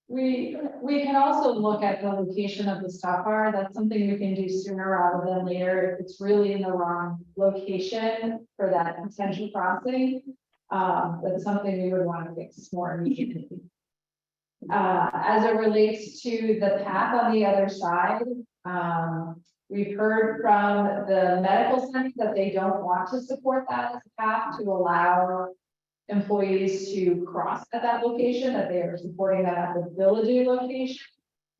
S5: We can also look at the location of the stop bar. That's something we can do sooner rather than later if it's really in the wrong location for that potential crossing. That's something we would want to fix more immediately. As it relates to the path on the other side, we've heard from the medical center that they don't want to support that as a path to allow employees to cross at that location, that they are supporting that at the Village location,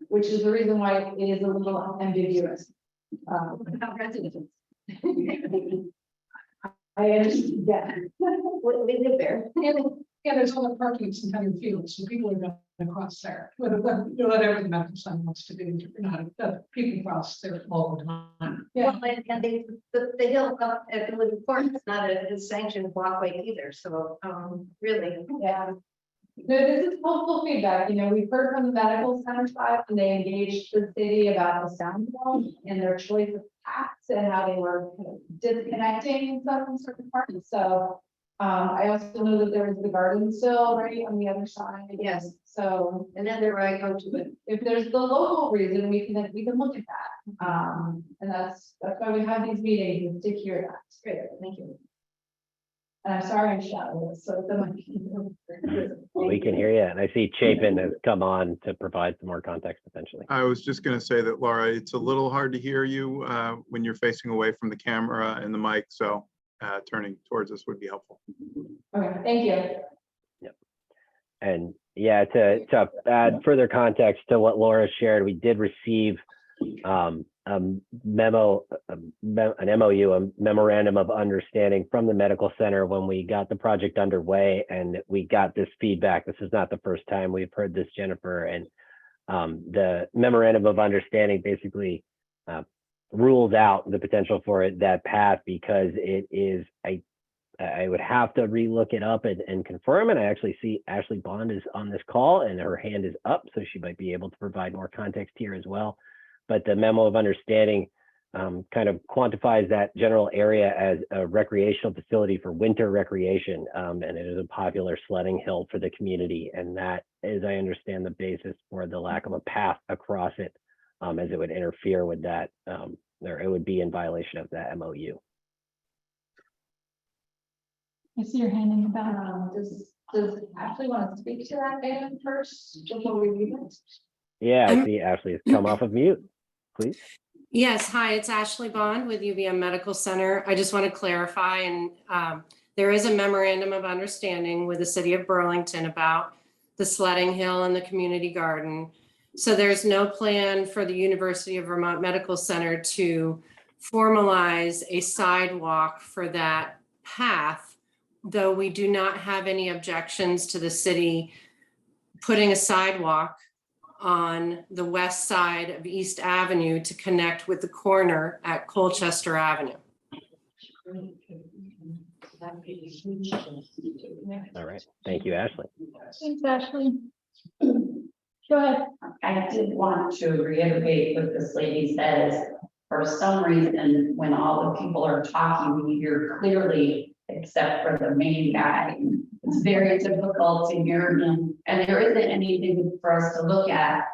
S5: which is the reason why it is a little ambiguous.
S13: About residents.
S5: I understand, yeah.
S13: We live there.
S6: Yeah, there's other parking in Kentucky Field, so people are going to cross there. Whatever the medical center wants to do, people cross there all the time.
S13: Yeah. Well, and the hill up at the Living Court is not a sanctioned walkway either, so really.
S5: Yeah. No, this is helpful feedback. You know, we've heard from the medical center side when they engaged the city about the sound wall and their choice of paths and how they were kind of disconnecting some certain parts. So I also know that there is the garden still right on the other side.
S13: Yes.
S5: So
S13: and then there I go to it.
S5: If there's the local reason, we can look at that. And that's why we have these meetings, to hear that. It's great. Thank you. And I'm sorry I'm shouting, so
S1: we can hear you. And I see Chapin has come on to provide some more context potentially.
S10: I was just going to say that, Laura, it's a little hard to hear you when you're facing away from the camera and the mic. So turning towards us would be helpful.
S5: Okay, thank you.
S1: Yep. And yeah, to add further context to what Laura shared, we did receive a memo, an MOU, a memorandum of understanding from the medical center when we got the project underway, and we got this feedback. This is not the first time we've heard this, Jennifer, and the memorandum of understanding basically rules out the potential for that path because it is, I would have to relook it up and confirm, and I actually see Ashley Bond is on this call and her hand is up, so she might be able to provide more context here as well. But the memo of understanding kind of quantifies that general area as a recreational facility for winter recreation, and it is a popular sledding hill for the community. And that is, I understand, the basis for the lack of a path across it, as it would interfere with that, or it would be in violation of that MOU.
S2: I see your hand in the back.
S5: Does Ashley want to speak to that item first before we read it?
S1: Yeah, I see Ashley has come off of mute, please.
S14: Yes, hi, it's Ashley Bond with UVM Medical Center. I just want to clarify, and there is a memorandum of understanding with the city of Burlington about the sledding hill and the community garden. So there's no plan for the University of Vermont Medical Center to formalize a sidewalk for that path, though we do not have any objections to the city putting a sidewalk on the west side of East Avenue to connect with the corner at Colchester Avenue.
S1: All right, thank you, Ashley.
S2: Thanks, Ashley. Go ahead.
S15: I did want to reiterate what this lady says. For some reason, when all the people are talking, we hear clearly except for the main guy. It's very difficult to hear him, and there isn't anything for us to look at.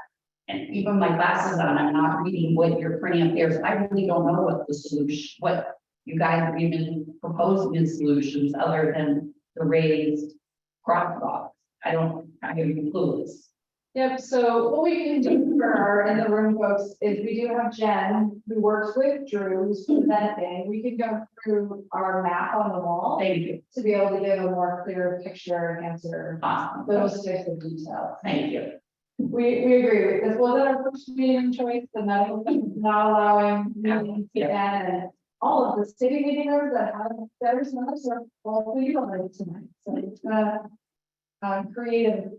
S15: And even my glasses on, I'm not reading what you're printing up there, so I really don't know what the solution, what you guys are even proposing as solutions other than the raised crosswalks. I have clueless.
S5: Yep, so what we can do for our in the room folks is we do have Jen who works with Drew, who's presenting. We could go through our map on the wall.
S15: Thank you.
S5: To be able to give a more clear picture and answer
S15: Awesome.
S5: those types of details.
S15: Thank you.
S5: We agree with this. Was that our first meeting choice? And that was not allowing meetings to end and all of the city meeting rooms that have there's another sort of all for you already tonight. So it's creative.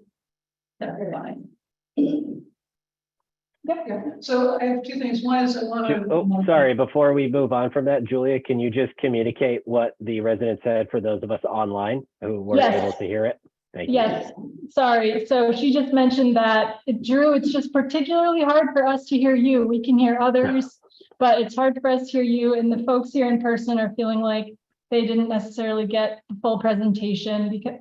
S15: Everybody.
S5: Yep.
S6: So I have two things. One is I want to.
S1: Oh, sorry, before we move on from that, Julia, can you just communicate what the resident said for those of us online who weren't
S2: Yes.
S1: able to hear it? Thank you.
S2: Yes, sorry. So she just mentioned that, Drew, it's just particularly hard for us to hear you. We can hear others, but it's hard for us to hear you. And the folks here in person are feeling like they didn't necessarily get the full presentation because,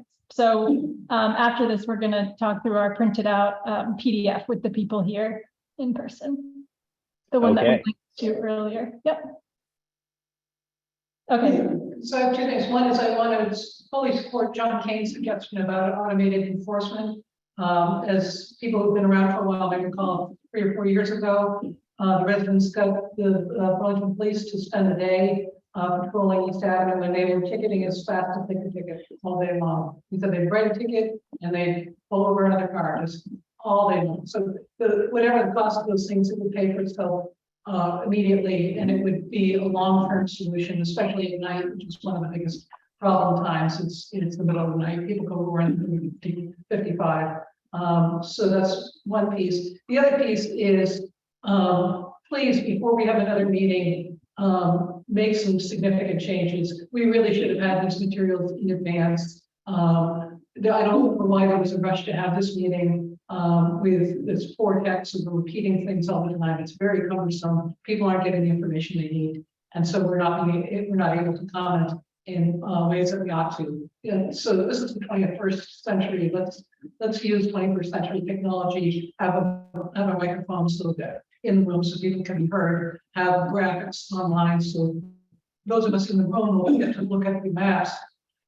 S2: after this, we're going to talk through our printed out PDF with the people here in person. The one that we
S1: Okay.
S2: linked to earlier. Yep. Okay.
S6: So I have two things. One is I want to fully support John Kane's suggestion about automated enforcement. As people who've been around for a while, may recall 3 or 4 years ago, the residents got the Burlington police to spend a day patrolling East Avenue, and they were ticketing as fast as they could ticket all day long. He said they'd write a ticket and they'd pull over another car just all day long. So whatever the cost of those things, it would pay for itself immediately, and it would be a long-term solution, especially at night, which is one of the biggest problem times. It's the middle of the night. People come over and 55. So that's one piece. The other piece is, please, before we have another meeting, make some significant changes. We really should have had these materials in advance. I don't know why there was a rush to have this meeting with this vortex of repeating things all the time. It's very cumbersome. People aren't getting the information they need, and so we're not able to comment in ways that we ought to. So this is the 21st century. Let's use 21st century technology. Have a microphone so that in the room so people can be heard. Have graphics online so those of us in the room will get to look at the maps.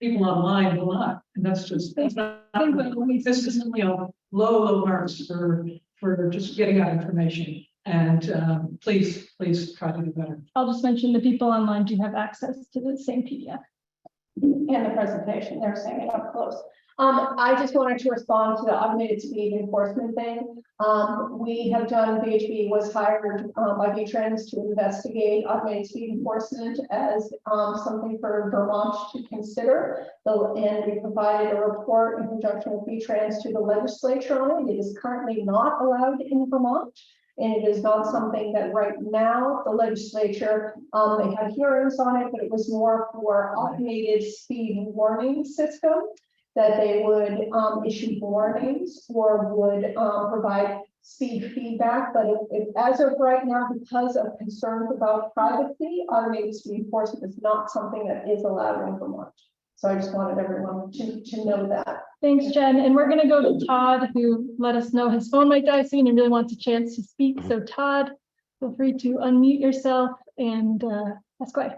S6: People online will not, and that's not. This is low marks for just getting out information. And please try to do better.
S2: I'll just mention the people online do have access to the same PDF.
S5: And the presentation, they're saying it up close. I just wanted to respond to the automated speed enforcement thing. We have done, VHB was hired by V-Trans to investigate automated speed enforcement as something for Vermont to consider. And we provided a report in conjunction with V-Trans to the legislature on it. It is currently not allowed in Vermont. And it is not something that right now the legislature, they had hearings on it, but it was more for automated speed warning system that they would issue warnings or would provide speed feedback. But as of right now, because of concerns about privacy, automated speed enforcement is not something that is allowed in Vermont. So I just wanted everyone to know that.
S2: Thanks, Jen. And we're going to go to Todd, who let us know his phone might die soon and really wants a chance to speak. So Todd, feel free to unmute yourself and ask away.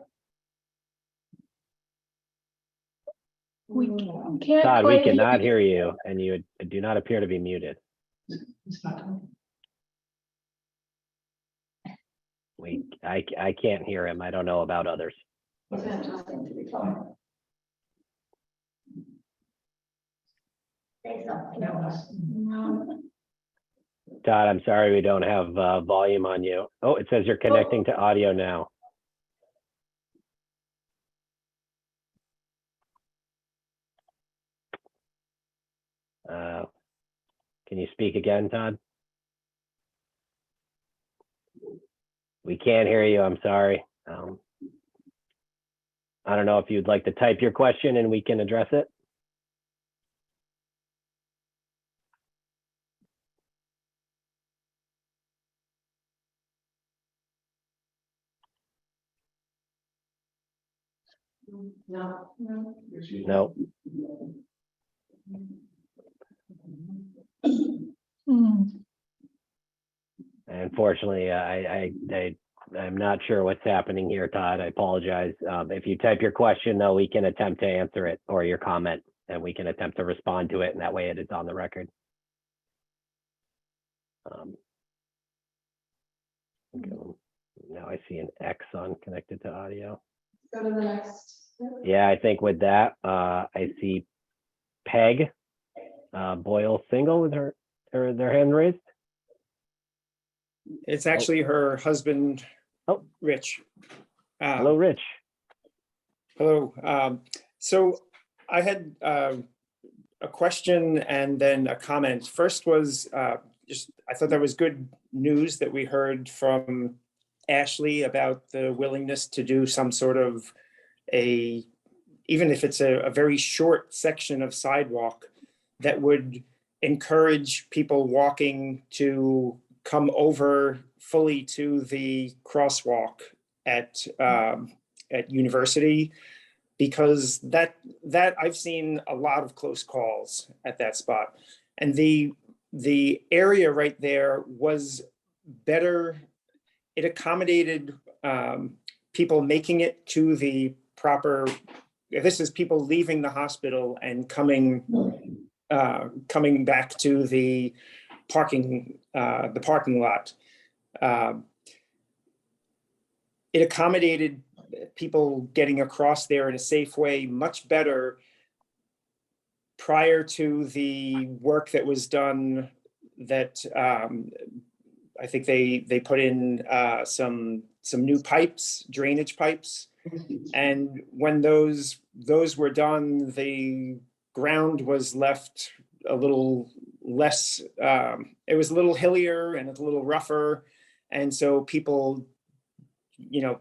S2: We can't.
S1: Todd, we
S2: quite
S1: cannot
S2: hear
S1: hear you, and you do not appear to be muted. I can't hear him. I don't know about others. Todd, I'm sorry we don't have volume on you. Oh, it says you're connecting to audio now. Can you speak again, Todd? We can't hear you. I'm sorry. I don't know if you'd like to type your question and we can address it.
S13: No.
S1: No. Unfortunately, I'm not sure what's happening here, Todd. I apologize. If you type your question, though, we can attempt to answer it, or your comment, and we can attempt to respond to it, and that way it is on the record. Okay. Now I see an X on connected to audio.
S5: Go to the next.
S1: Yeah, I think with that, I see Peg Boyle Single with their hand raised.
S16: It's actually her husband,
S1: Oh.
S16: Rich.
S1: Hello, Rich.
S16: Hello. So I had a question and then a comment. First was I thought that was good news that we heard from Ashley about the willingness to do some sort of even if it's a very short section of sidewalk that would encourage people walking to come over fully to the crosswalk at University, because that I've seen a lot of close calls at that spot, and the area right there was better. It accommodated people making it to the proper. This is people leaving the hospital and coming back to the parking lot. It accommodated people getting across there in a safe way much better prior to the work that was done. That I think they put in some new pipes, drainage pipes, and when those were done, the ground was left a little less. It was a little hillier and a little rougher, and so people,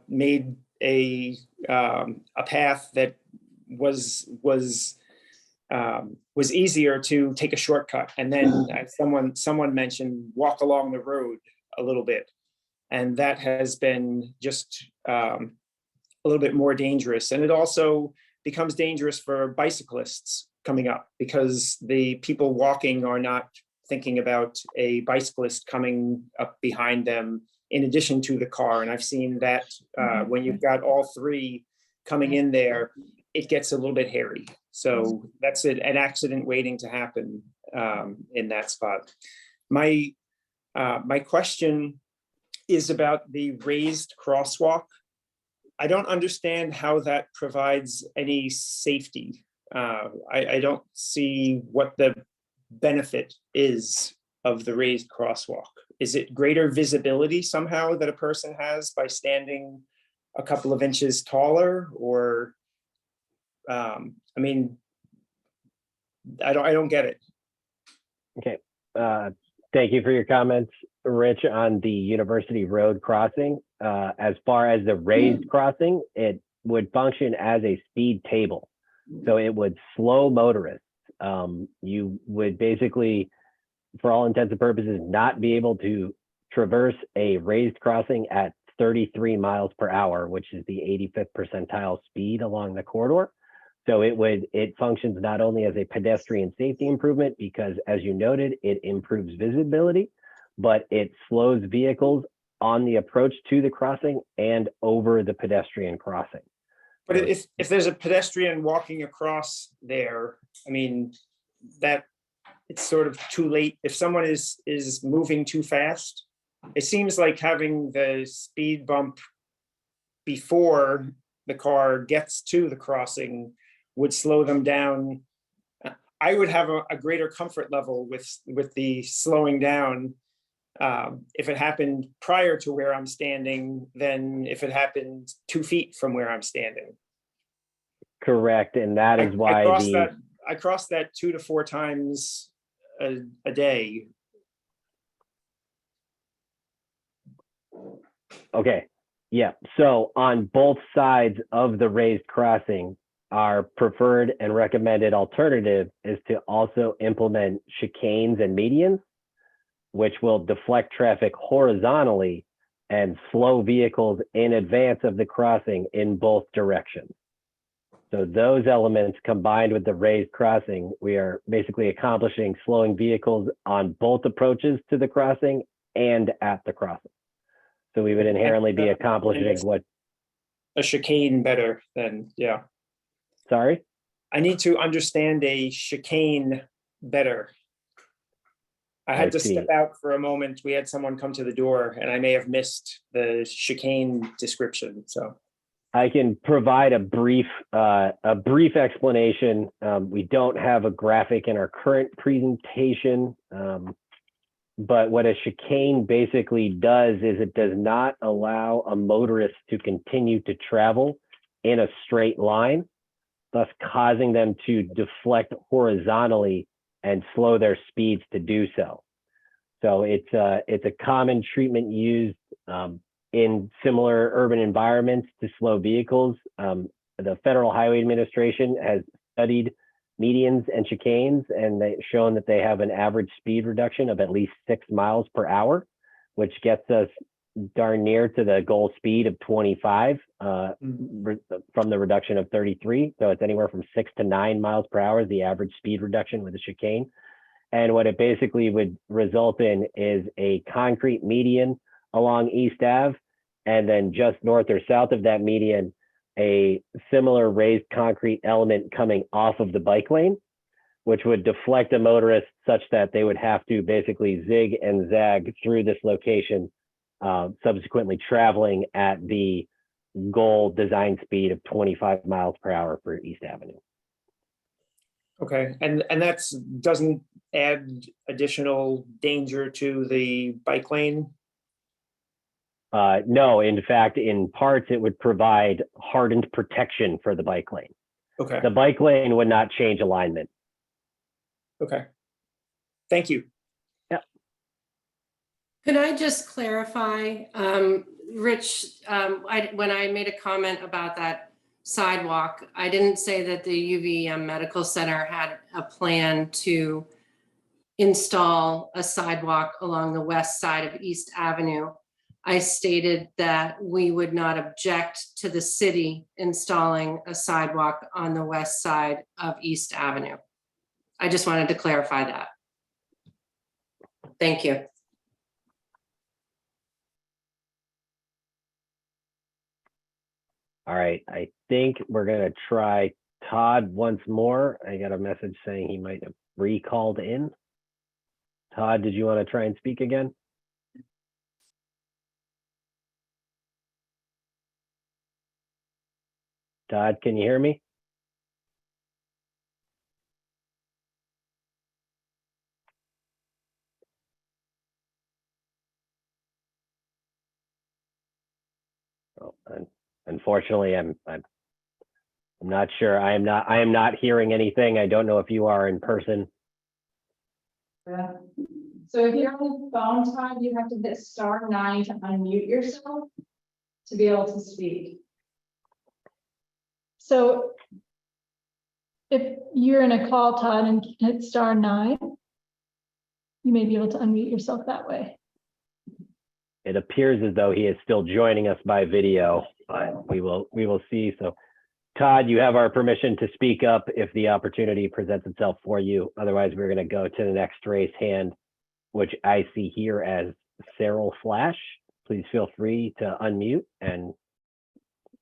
S16: made a path that was easier to take a shortcut. And then someone mentioned walk along the road a little bit, and that has been just a little bit more dangerous. And it also becomes dangerous for bicyclists coming up, because the people walking are not thinking about a bicyclist coming up behind them in addition to the car. And I've seen that when you've got all three coming in there, it gets a little bit hairy. So that's an accident waiting to happen in that spot. My question is about the raised crosswalk. I don't understand how that provides any safety. I don't see what the benefit is of the raised crosswalk. Is it greater visibility somehow that a person has by standing a couple of inches taller? Or, I don't get it.
S1: Okay. Thank you for your comments, Rich, on the University Road crossing. As far as the raised crossing, it would function as a speed table. So it would slow motorists. You would basically, for all intents and purposes, not be able to traverse a raised crossing at 33 miles per hour, which is the 85th percentile speed along the corridor. So it functions not only as a pedestrian safety improvement, because as you noted, it improves visibility, but it slows vehicles on the approach to the crossing and over the pedestrian crossing.
S16: But if there's a pedestrian walking across there, that it's sort of too late. If someone is moving too fast, it seems like having the speed bump before the car gets to the crossing would slow them down. I would have a greater comfort level with the slowing down if it happened prior to where I'm standing than if it happened 2 feet from where I'm standing.
S1: Correct, and that is why
S16: I cross that 2 to 4 times a day.
S1: Okay, yeah. So on both sides of the raised crossing, our preferred and recommended alternative is to also implement chicanes and medians, which will deflect traffic horizontally and slow vehicles in advance of the crossing in both directions. So those elements combined with the raised crossing, we are basically accomplishing slowing vehicles on both approaches to the crossing and at the crossing. So we would inherently be accomplishing what,
S16: A chicane better than, yeah.
S1: sorry?
S16: I need to understand a chicane better. I had
S1: I
S16: to
S1: see.
S16: step out for a moment. We had someone come to the door and I may have missed the chicane description, so.
S1: I can provide a brief explanation. We don't have a graphic in our current presentation, but what a chicane basically does is it does not allow a motorist to continue to travel in a straight line, thus causing them to deflect horizontally and slow their speeds to do so. So it's a common treatment used in similar urban environments to slow vehicles. The Federal Highway Administration has studied medians and chicanes, and they've shown that they have an average speed reduction of at least 6 miles per hour, which gets us darn near to the goal speed of 25 from the reduction of 33. So it's anywhere from 6 to 9 miles per hour is the average speed reduction with a chicane. And what it basically would result in is a concrete median along East Ave, and then just north or south of that median, a similar raised concrete element coming off of the bike lane, which would deflect a motorist such that they would have to basically zig and zag through this location, subsequently traveling at the goal design speed of 25 miles per hour for East Avenue.
S16: Okay, and that's doesn't add additional danger to the bike lane?
S1: No, in fact, in parts, it would provide hardened protection for the bike lane.
S16: Okay,
S1: The bike lane would not change alignment.
S16: okay. Thank you.
S14: Could I just clarify, Rich, when I made a comment about that sidewalk, I didn't say that the UVM Medical Center had a plan to install a sidewalk along the west side of East Avenue. I stated that we would not object to the city installing a sidewalk on the west side of East Avenue. I just wanted to clarify that. Thank you.
S1: All right, I think we're gonna try Todd once more. I got a message saying he might have recalled in. Todd, did you want to try and speak again? Todd, can you hear me? Oh, unfortunately, I'm not sure. I am not hearing anything. I don't know if you are in person.
S5: Yeah. So if you're on the phone, Todd, you have to hit *9 to unmute yourself to be able to speak.
S2: So if you're in a call, Todd, and hit *9, you may be able to unmute yourself that way.
S1: It appears as though he is still joining us by video, but we will see. So Todd, you have our permission to speak up if the opportunity presents itself for you. Otherwise, we're going to go to the next raised hand, which I see here as Cyril Flash. Please feel free to unmute and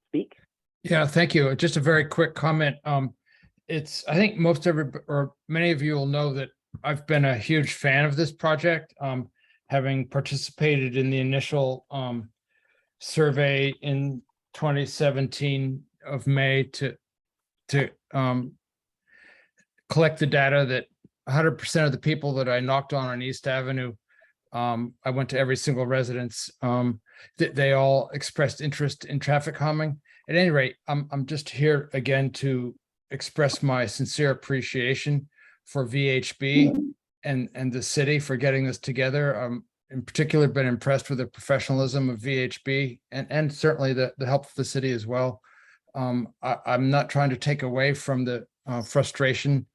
S1: speak.
S17: Yeah, thank you. Just a very quick comment. I think many of you will know that I've been a huge fan of this project, having participated in the initial survey in 2017 of May to collect the data that 100% of the people that I knocked on East Avenue, I went to every single residence, that they all expressed interest in traffic calming. At any rate, I'm just here again to express my sincere appreciation for VHB and the city for getting this together. In particular, been impressed with the professionalism of VHB and certainly the help of the city as well. I'm not trying to take away from the frustration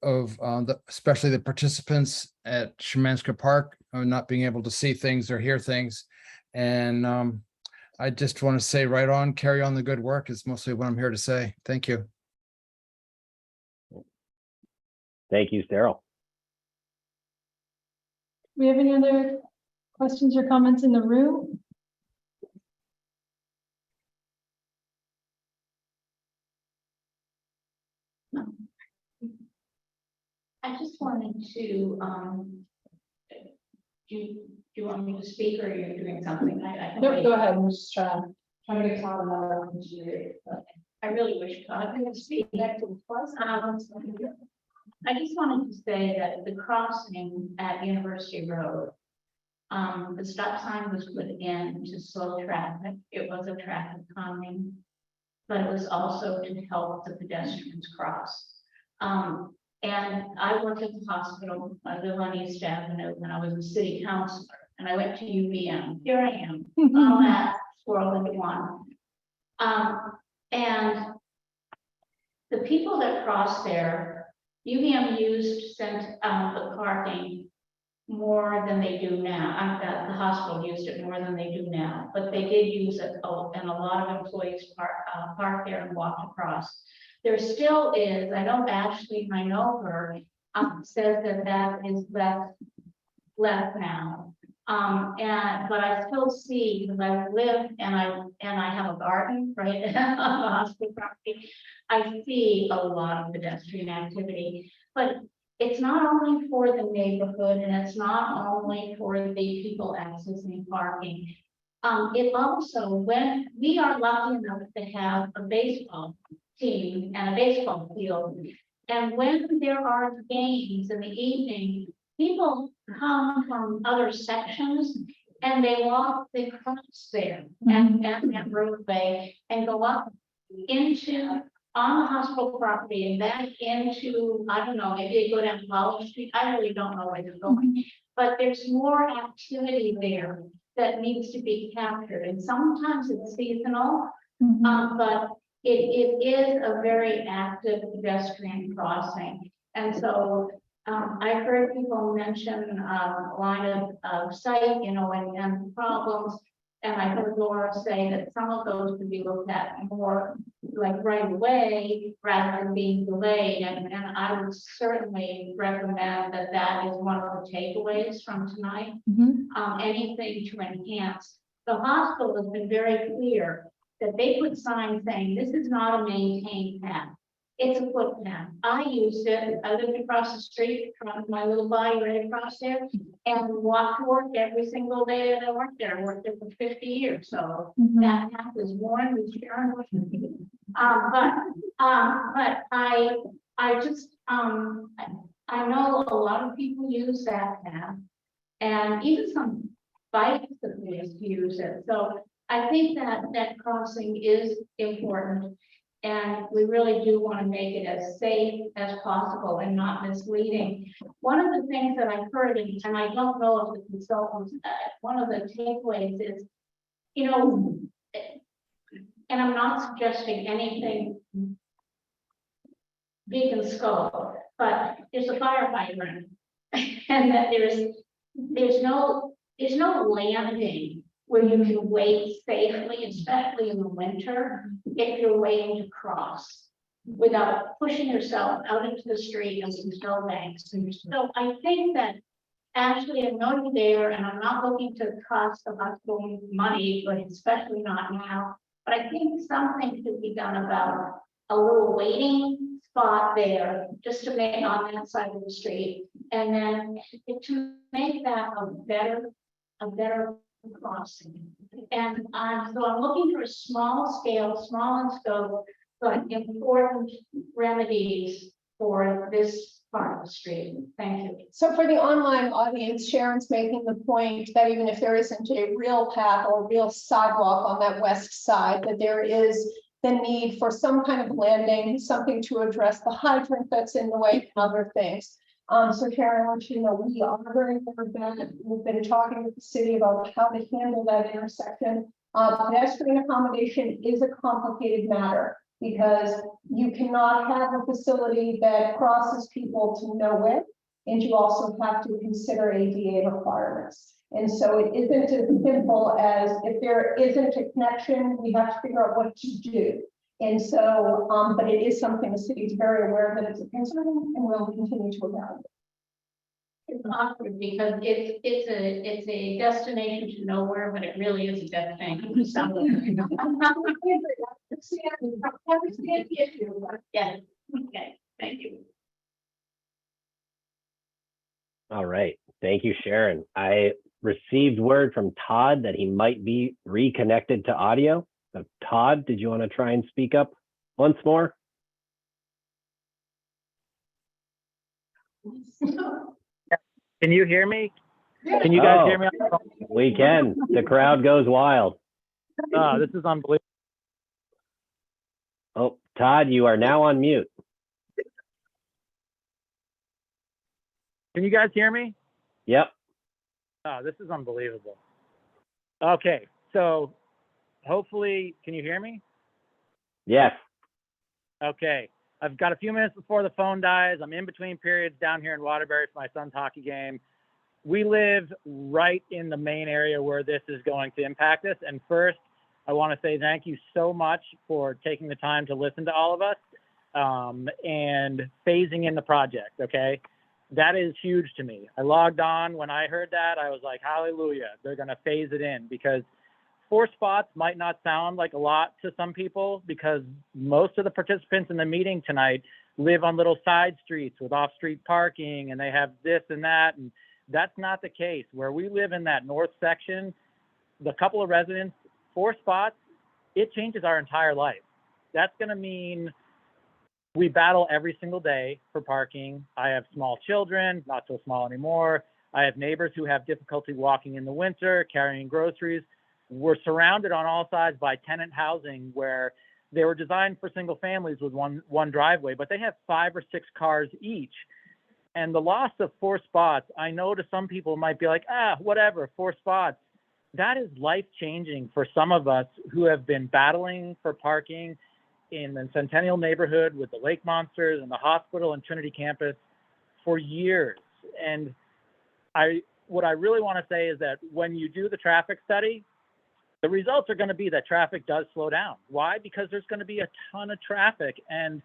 S17: of especially the participants at Szymanska Park, not being able to see things or hear things. And I just want to say right on, carry on the good work is mostly what I'm here to say. Thank you.
S1: Thank you, Daryl.
S2: Do we have any other questions or comments in the room?
S4: I just wanted to, do you want me to speak or you're doing something? I can
S2: No,
S4: wait.
S2: go ahead. I'm just trying to get Todd another.
S4: I really wish Todd could speak. I just wanted to say that the crossing at University Road, the stop sign was put in to slow traffic. It was a traffic calming, but it was also to help the pedestrians cross. And I worked at the hospital. I live on East Avenue when I was a city councilor, and I went to UVM. Here I am, on that squirrel into one. And the people that cross there, UVM sent the parking more than they do now. The hospital used it more than they do now, but they did use it, and a lot of employees park there and walk across. There still is, I know Ashley, I know her, says that is left now. But I still see, because I live and I have a garden right on the hospital property. I see a lot of pedestrian activity, but it's not only for the neighborhood and it's not only for the people accessing parking. It also, when we are lucky enough to have a baseball team and a baseball field, and when there are games in the evening, people come from other sections and they cross there and that roadway and go up into on the hospital property and back into, I don't know, maybe they go down College Street. I really don't know where they're going, but there's more activity there that needs to be captured. And sometimes it's seasonal, but it is a very active pedestrian crossing. And so I've heard people mention line of sight, you know, and problems. And I heard Laura say that some of those could be looked at more like right away rather than being delayed. And I would certainly recommend that that is one of the takeaways from tonight. Anything to enhance. The hospital has been very clear that they put signs saying this is not a maintained path. It's a footpath. I used it. I lived across the street from my little body right across there and walked to work every single day that I worked there. I worked there for 50 years. So that path is worn with Sharon. But I just, I know a lot of people use that path and even some bicyclists use it. So I think that that crossing is important. And we really do want to make it as safe as possible and not misleading. One of the things that I've heard, and I don't know if the consultants, one of the takeaways is, you know, and I'm not suggesting anything big in scope, but there's a fire hydrant and that there's no landing where you can wait safely, especially in the winter, if you're waiting to cross without pushing yourself out into the street and some snowbanks. So I think that Ashley, I know you're there, and I'm not looking to cost the hospital money, but especially not now. But I think something should be done about a little waiting spot there, just to make on that side of the street, and then to make that a better crossing. And so I'm looking for a small scale, small in scope, but important remedies for this part of the street. Thank you.
S5: So for the online audience, Sharon's making the point that even if there isn't a real path or real sidewalk on that west side, that there is the need for some kind of landing, something to address the hydrant that's in the way, and other things. So Sharon, I want you to know we are very aware of that. We've been talking with the city about how to handle that intersection. Pedestrian accommodation is a complicated matter because you cannot have a facility that crosses people to nowhere, and you also have to consider ADA requirements. And so it isn't as simple as if there isn't a connection, we have to figure out what to do.
S13: And so, but it is something the city is very aware that it's a concern and will continue to evaluate.
S4: It's awkward because it's a destination to nowhere, but it really is a destination to somewhere. Yes, okay, thank you.
S1: All right. Thank you, Sharon. I received word from Todd that he might be reconnected to audio. So Todd, did you want to try and speak up once more?
S18: Can you hear me? Can you guys hear me?
S1: We can. The crowd goes wild.
S18: Oh, this is unbelievable.
S1: Oh, Todd, you are now on mute.
S18: Can you guys hear me?
S1: Yep.
S18: Oh, this is unbelievable. Okay, so hopefully, can you hear me?
S1: Yes.
S18: Okay, I've got a few minutes before the phone dies. I'm in between periods down here in Waterbury for my son's hockey game. We live right in the main area where this is going to impact us. And first, I want to say thank you so much for taking the time to listen to all of us and phasing in the project, okay? That is huge to me. I logged on. When I heard that, I was like, hallelujah, they're going to phase it in, because 4 spots might not sound like a lot to some people, because most of the participants in the meeting tonight live on little side streets with off-street parking, and they have this and that. And that's not the case. Where we live in that north section, the couple of residents, 4 spots, it changes our entire life. That's going to mean we battle every single day for parking. I have small children, not so small anymore. I have neighbors who have difficulty walking in the winter, carrying groceries. We're surrounded on all sides by tenant housing where they were designed for single families with one driveway, but they have 5 or 6 cars each. And the loss of 4 spots, I know to some people might be like, whatever, 4 spots. That is life-changing for some of us who have been battling for parking in the Centennial neighborhood with the Lake Monsters and the hospital and Trinity campus for years. And what I really want to say is that when you do the traffic study, the results are going to be that traffic does slow down. Why? Because there's going to be a ton of traffic, and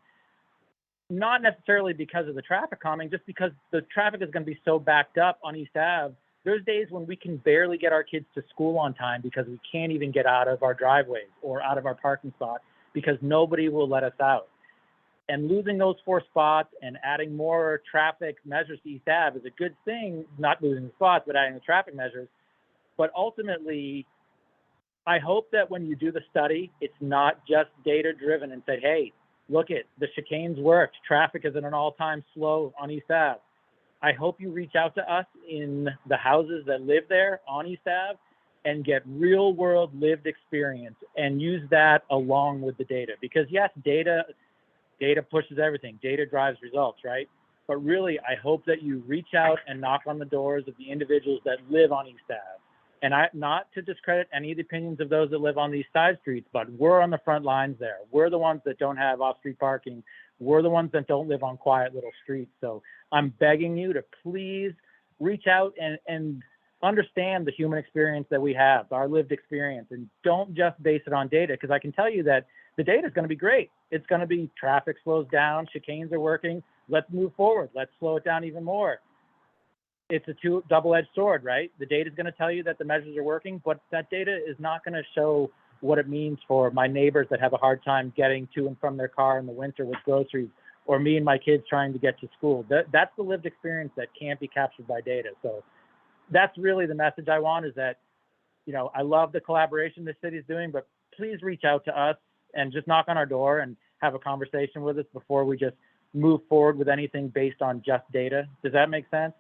S18: not necessarily because of the traffic calming, just because the traffic is going to be so backed up on East Ave. There's days when we can barely get our kids to school on time because we can't even get out of our driveways or out of our parking spots because nobody will let us out. And losing those 4 spots and adding more traffic measures to East Ave is a good thing, not losing the spots, but adding the traffic measures. But ultimately, I hope that when you do the study, it's not just data driven and said, hey, look it, the chicanes worked. Traffic is at an all-time slow on East Ave. I hope you reach out to us in the houses that live there on East Ave and get real world lived experience and use that along with the data. Because yes, data pushes everything. Data drives results, right? But really, I hope that you reach out and knock on the doors of the individuals that live on East Ave. And not to discredit any of the opinions of those that live on these side streets, but we're on the front lines there. We're the ones that don't have off-street parking. We're the ones that don't live on quiet little streets. So I'm begging you to please reach out and understand the human experience that we have, our lived experience, and don't just base it on data, because I can tell you that the data is going to be great. It's going to be traffic slows down, chicanes are working. Let's move forward. Let's slow it down even more. It's a double-edged sword, right? The data is going to tell you that the measures are working, but that data is not going to show what it means for my neighbors that have a hard time getting to and from their car in the winter with groceries, or me and my kids trying to get to school. That's the lived experience that can't be captured by data. So that's really the message I want, is that, I love the collaboration the city is doing, but please reach out to us and just knock on our door and have a conversation with us before we just move forward with anything based on just data. Does that make sense?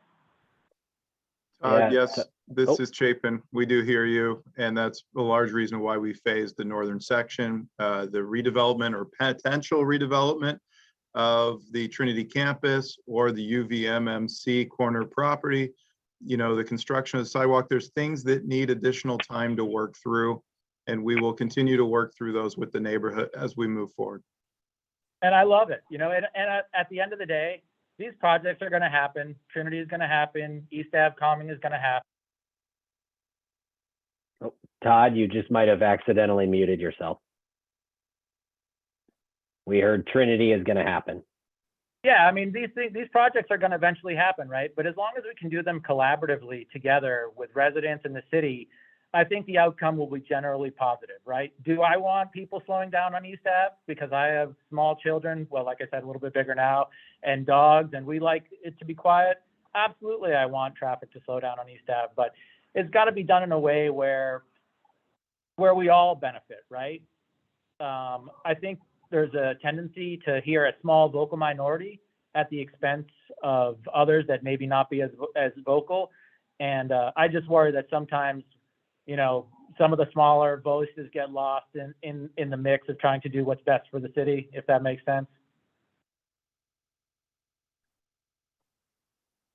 S10: Yes, this is Chapin. We do hear you, and that's a large reason why we phased the northern section. The redevelopment or potential redevelopment of the Trinity campus or the UVMMC corner property, the construction of the sidewalk, there's things that need additional time to work through, and we will continue to work through those with the neighborhood as we move forward.
S18: And I love it, and at the end of the day, these projects are going to happen. Trinity is going to happen. East Ave calming is going to happen.
S1: Oh, Todd, you just might have accidentally muted yourself. We heard Trinity is going to happen.
S18: Yeah, I mean, these projects are going to eventually happen, right? But as long as we can do them collaboratively together with residents in the city, I think the outcome will be generally positive, right? Do I want people slowing down on East Ave because I have small children? Well, like I said, a little bit bigger now, and dogs, and we like it to be quiet. Absolutely, I want traffic to slow down on East Ave, but it's got to be done in a way where we all benefit, right? I think there's a tendency to hear a small vocal minority at the expense of others that maybe not be as vocal. And I just worry that sometimes, you know, some of the smaller voices get lost in the mix of trying to do what's best for the city, if that makes sense.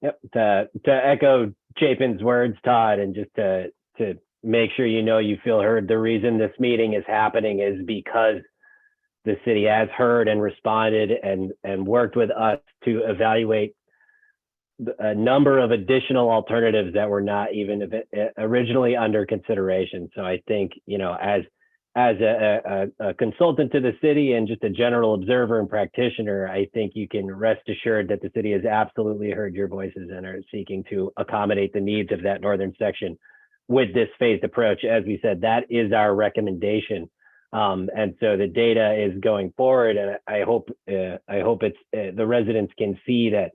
S1: Yep. To echo Chapin's words, Todd, and just to make sure you feel heard, the reason this meeting is happening is because the city has heard and responded and worked with us to evaluate a number of additional alternatives that were not even originally under consideration. So I think, you know, as a consultant to the city and just a general observer and practitioner, I think you can rest assured that the city has absolutely heard your voices and are seeking to accommodate the needs of that northern section with this phased approach. As we said, that is our recommendation. And so the data is going forward, and I hope it's the residents can see that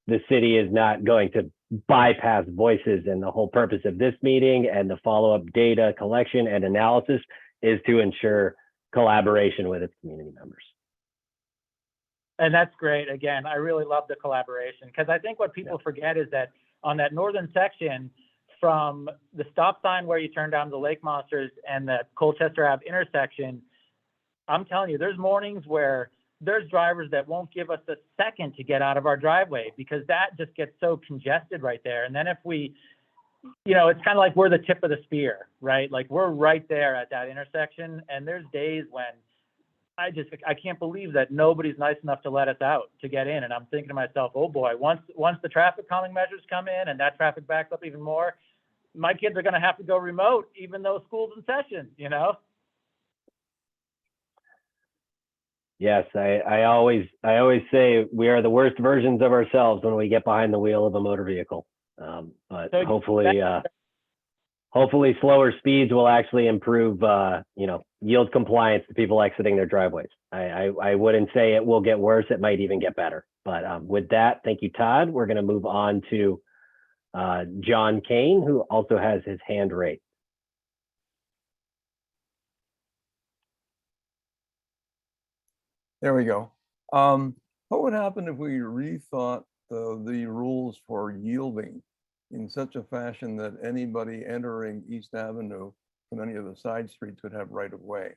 S1: the city is not going to bypass voices, and the whole purpose of this meeting and the follow-up data collection and analysis is to ensure collaboration with its community members.
S18: And that's great. Again, I really love the collaboration, because I think what people forget is that on that northern section, from the stop sign where you turn down the Lake Monsters and the Colchester Ave intersection, I'm telling you, there's mornings where there's drivers that won't give us a second to get out of our driveway because that just gets so congested right there. And then if we, you know, it's kind of like we're the tip of the spear, right? Like we're right there at that intersection. And there's days when I can't believe that nobody's nice enough to let us out to get in. And I'm thinking to myself, oh boy, once the traffic calming measures come in and that traffic backs up even more, my kids are going to have to go remote, even though school's in session, you know?
S1: Yes, I always say we are the worst versions of ourselves when we get behind the wheel of a motor vehicle. But
S18: So
S1: hopefully slower speeds will actually improve, you know, yield compliance to people exiting their driveways. I wouldn't say it will get worse. It might even get better. But with that, thank you, Todd. We're going to move on to John Kane, who also has his hand raised.
S9: There we go. What would happen if we rethought the rules for yielding in such a fashion that anybody entering East Avenue from any of the side streets would have right of way?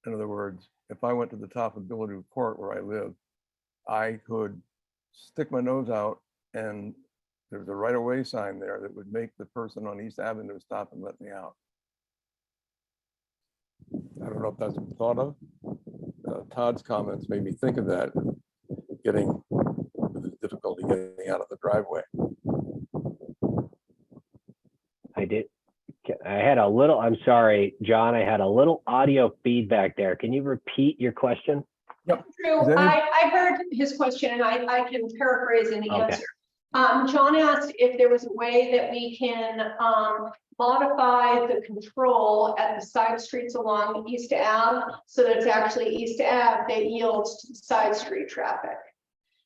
S9: In other words, if I went to the top of Billadu Court where I live, I could stick my nose out and there's a right of way sign there that would make the person on East Avenue stop and let me out. I don't know if that's been thought of. Todd's comments made me think of that, getting difficulty getting out of the driveway.
S1: I'm sorry, John, I had a little audio feedback there. Can you repeat your question?
S9: Yep.
S13: True. I heard his question and I can paraphrase in the answer. John asked if there was a way that we can modify the control at the side streets along East Ave so that it's actually East Ave that yields to the side street traffic.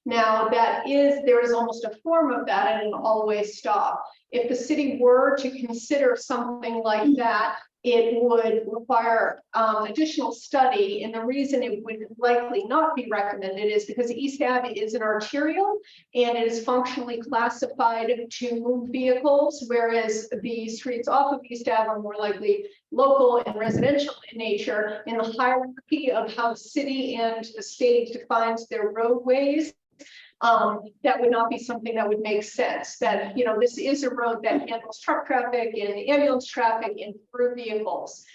S13: Now there is almost a form of that at an all-way stop. If the city were to consider something like that, it would require additional study. And the reason it would likely not be recommended is because East Ave is an arterial and it is functionally classified to move vehicles, whereas the streets off of East Ave are more likely local and residential in nature. In the hierarchy of how the city and the state defines their roadways, that would not be something that would make sense. That, you know, this is a road that handles truck traffic and ambulance traffic and through vehicles.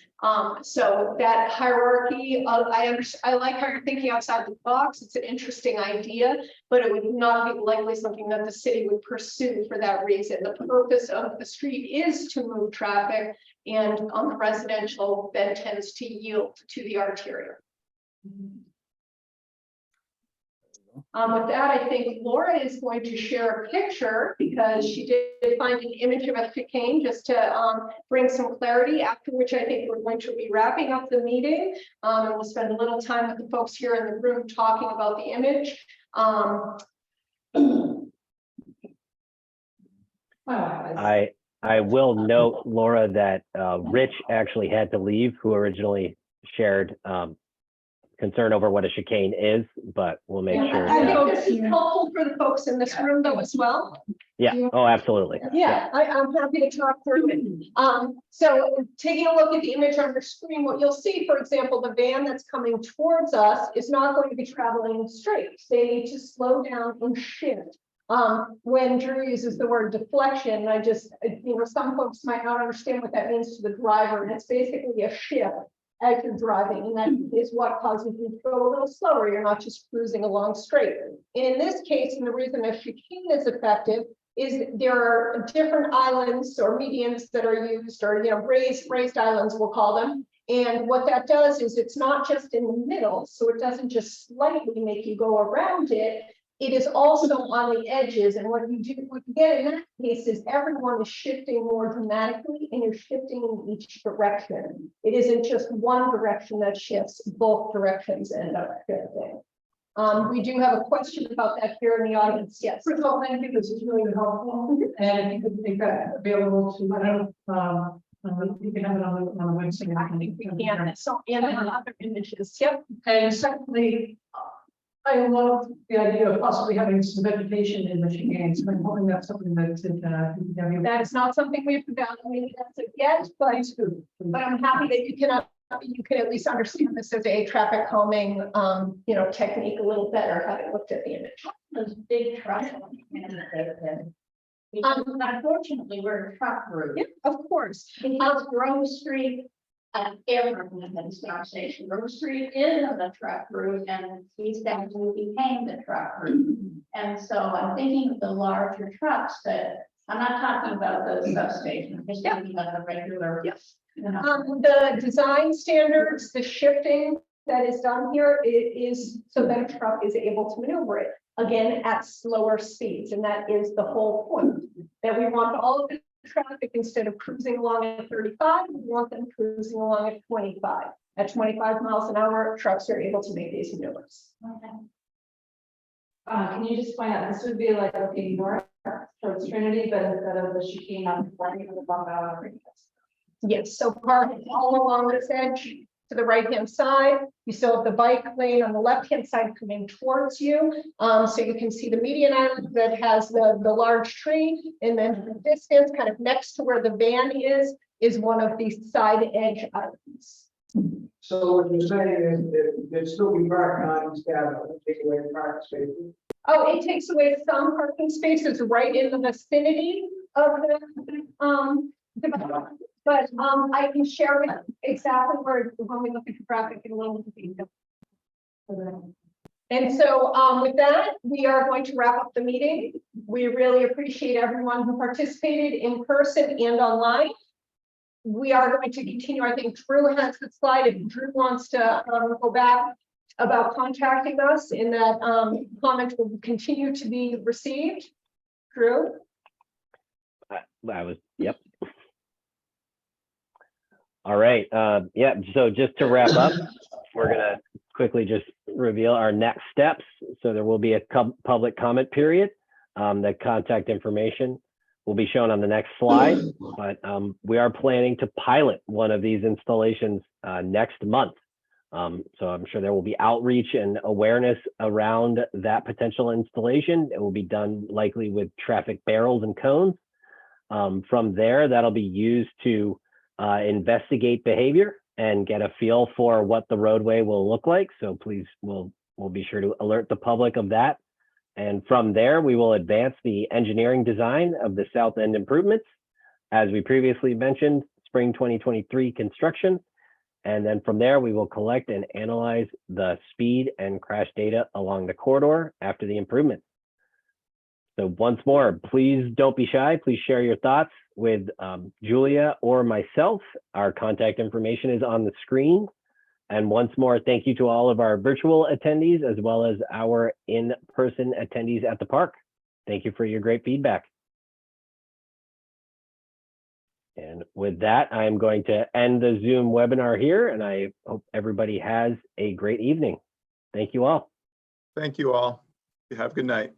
S13: So that hierarchy, I like how you're thinking outside the box. It's an interesting idea, but it would not be likely something that the city would pursue for that reason. The purpose of the street is to move traffic, and on the residential then tends to yield to the arterial. With that, I think Laura is going to share a picture because she did find an image of a chicane just to bring some clarity, after which I think we're going to be wrapping up the meeting. And we'll spend a little time with the folks here in the room talking about the image.
S1: I will note, Laura, that Rich actually had to leave, who originally shared concern over what a chicane is, but we'll make sure.
S13: I think this is helpful for the folks in this room though as well.
S1: Yeah, oh, absolutely.
S13: Yeah, I'm happy to talk through it. So taking a look at the image on your screen, what you'll see, for example, the van that's coming towards us is not going to be traveling straight. They need to slow down and shift. When Drew uses the word deflection, some folks might not understand what that means to the driver, and it's basically a shift as you're driving, and that is what causes you to go a little slower. You're not just cruising along straight. And in this case, and the reason a chicane is effective is there are different islands or medians that are used, or raised islands, we'll call them. And what that does is it's not just in the middle, so it doesn't just slightly make you go around it. It is also on the edges, and what you get in that case is everyone is shifting more dramatically, and you're shifting in each direction. It isn't just one direction that shifts; both directions end up shifting. We do have a question about that here in the audience. Yes.
S6: First of all, thank you. This is really helpful. And if you could make that available to, I don't know, you can have it on the website.
S13: I think we can. So, and other images. Yep.
S6: And secondly, I love the idea of possibly having some vegetation in the chicanes. I'm hoping that's something that
S13: that is not something we've evaluated as of yet, but I'm happy that you can at least understand this as a traffic calming technique a little better, having looked at the image.
S4: Those big trucks. Unfortunately, we're a truck route.
S13: Yeah, of course.
S4: Because Grove Street, everyone had a stop station. Grove Street is on the truck route, and East Avenue became the truck route. And so I'm thinking of the larger trucks that, I'm not talking about the substation, I'm just talking about the regular.
S13: Yes. The design standards, the shifting that is done here is so that a truck is able to maneuver it, again, at slower speeds. And that is the whole point, that we want all of the traffic, instead of cruising along at 35, we want them cruising along at 25. At 25 miles an hour, trucks are able to make these maneuvers.
S4: Okay.
S5: Can you just point out, this would be like looking north towards Trinity, but instead of the chicane on the left of the bump out.
S13: Yes, so park all along this edge to the right-hand side. You still have the bike lane on the left-hand side coming towards you. So you can see the median island that has the large tree, and then the distance kind of next to where the van is one of these side edge islands.
S3: So what you're saying is that there'd still be parking on East Avenue, take away the parking spaces?
S13: Oh, it takes away some parking spaces right in the vicinity of the development. But I can share with exactly where, when we look at the traffic in a little detail. And so with that, we are going to wrap up the meeting. We really appreciate everyone who participated in person and online. We are going to continue. I think Drew has the slide. If Drew wants to go back about contacting us, in that comment will continue to be received. Drew?
S1: Yep. All right. Yeah. So just to wrap up, we're going to quickly just reveal our next steps. So there will be a public comment period. The contact information will be shown on the next slide, but we are planning to pilot one of these installations next month. So I'm sure there will be outreach and awareness around that potential installation. It will be done likely with traffic barrels and cones. From there, that'll be used to investigate behavior and get a feel for what the roadway will look like. So please, we'll be sure to alert the public of that. And from there, we will advance the engineering design of the south end improvements. As we previously mentioned, spring 2023 construction. And then from there, we will collect and analyze the speed and crash data along the corridor after the improvement. So once more, please don't be shy. Please share your thoughts with Julia or myself. Our contact information is on the screen. And once more, thank you to all of our virtual attendees as well as our in-person attendees at the park. Thank you for your great feedback. And with that, I'm going to end the Zoom webinar here, and I hope everybody has a great evening. Thank you all.
S10: Thank you all. You have a good night.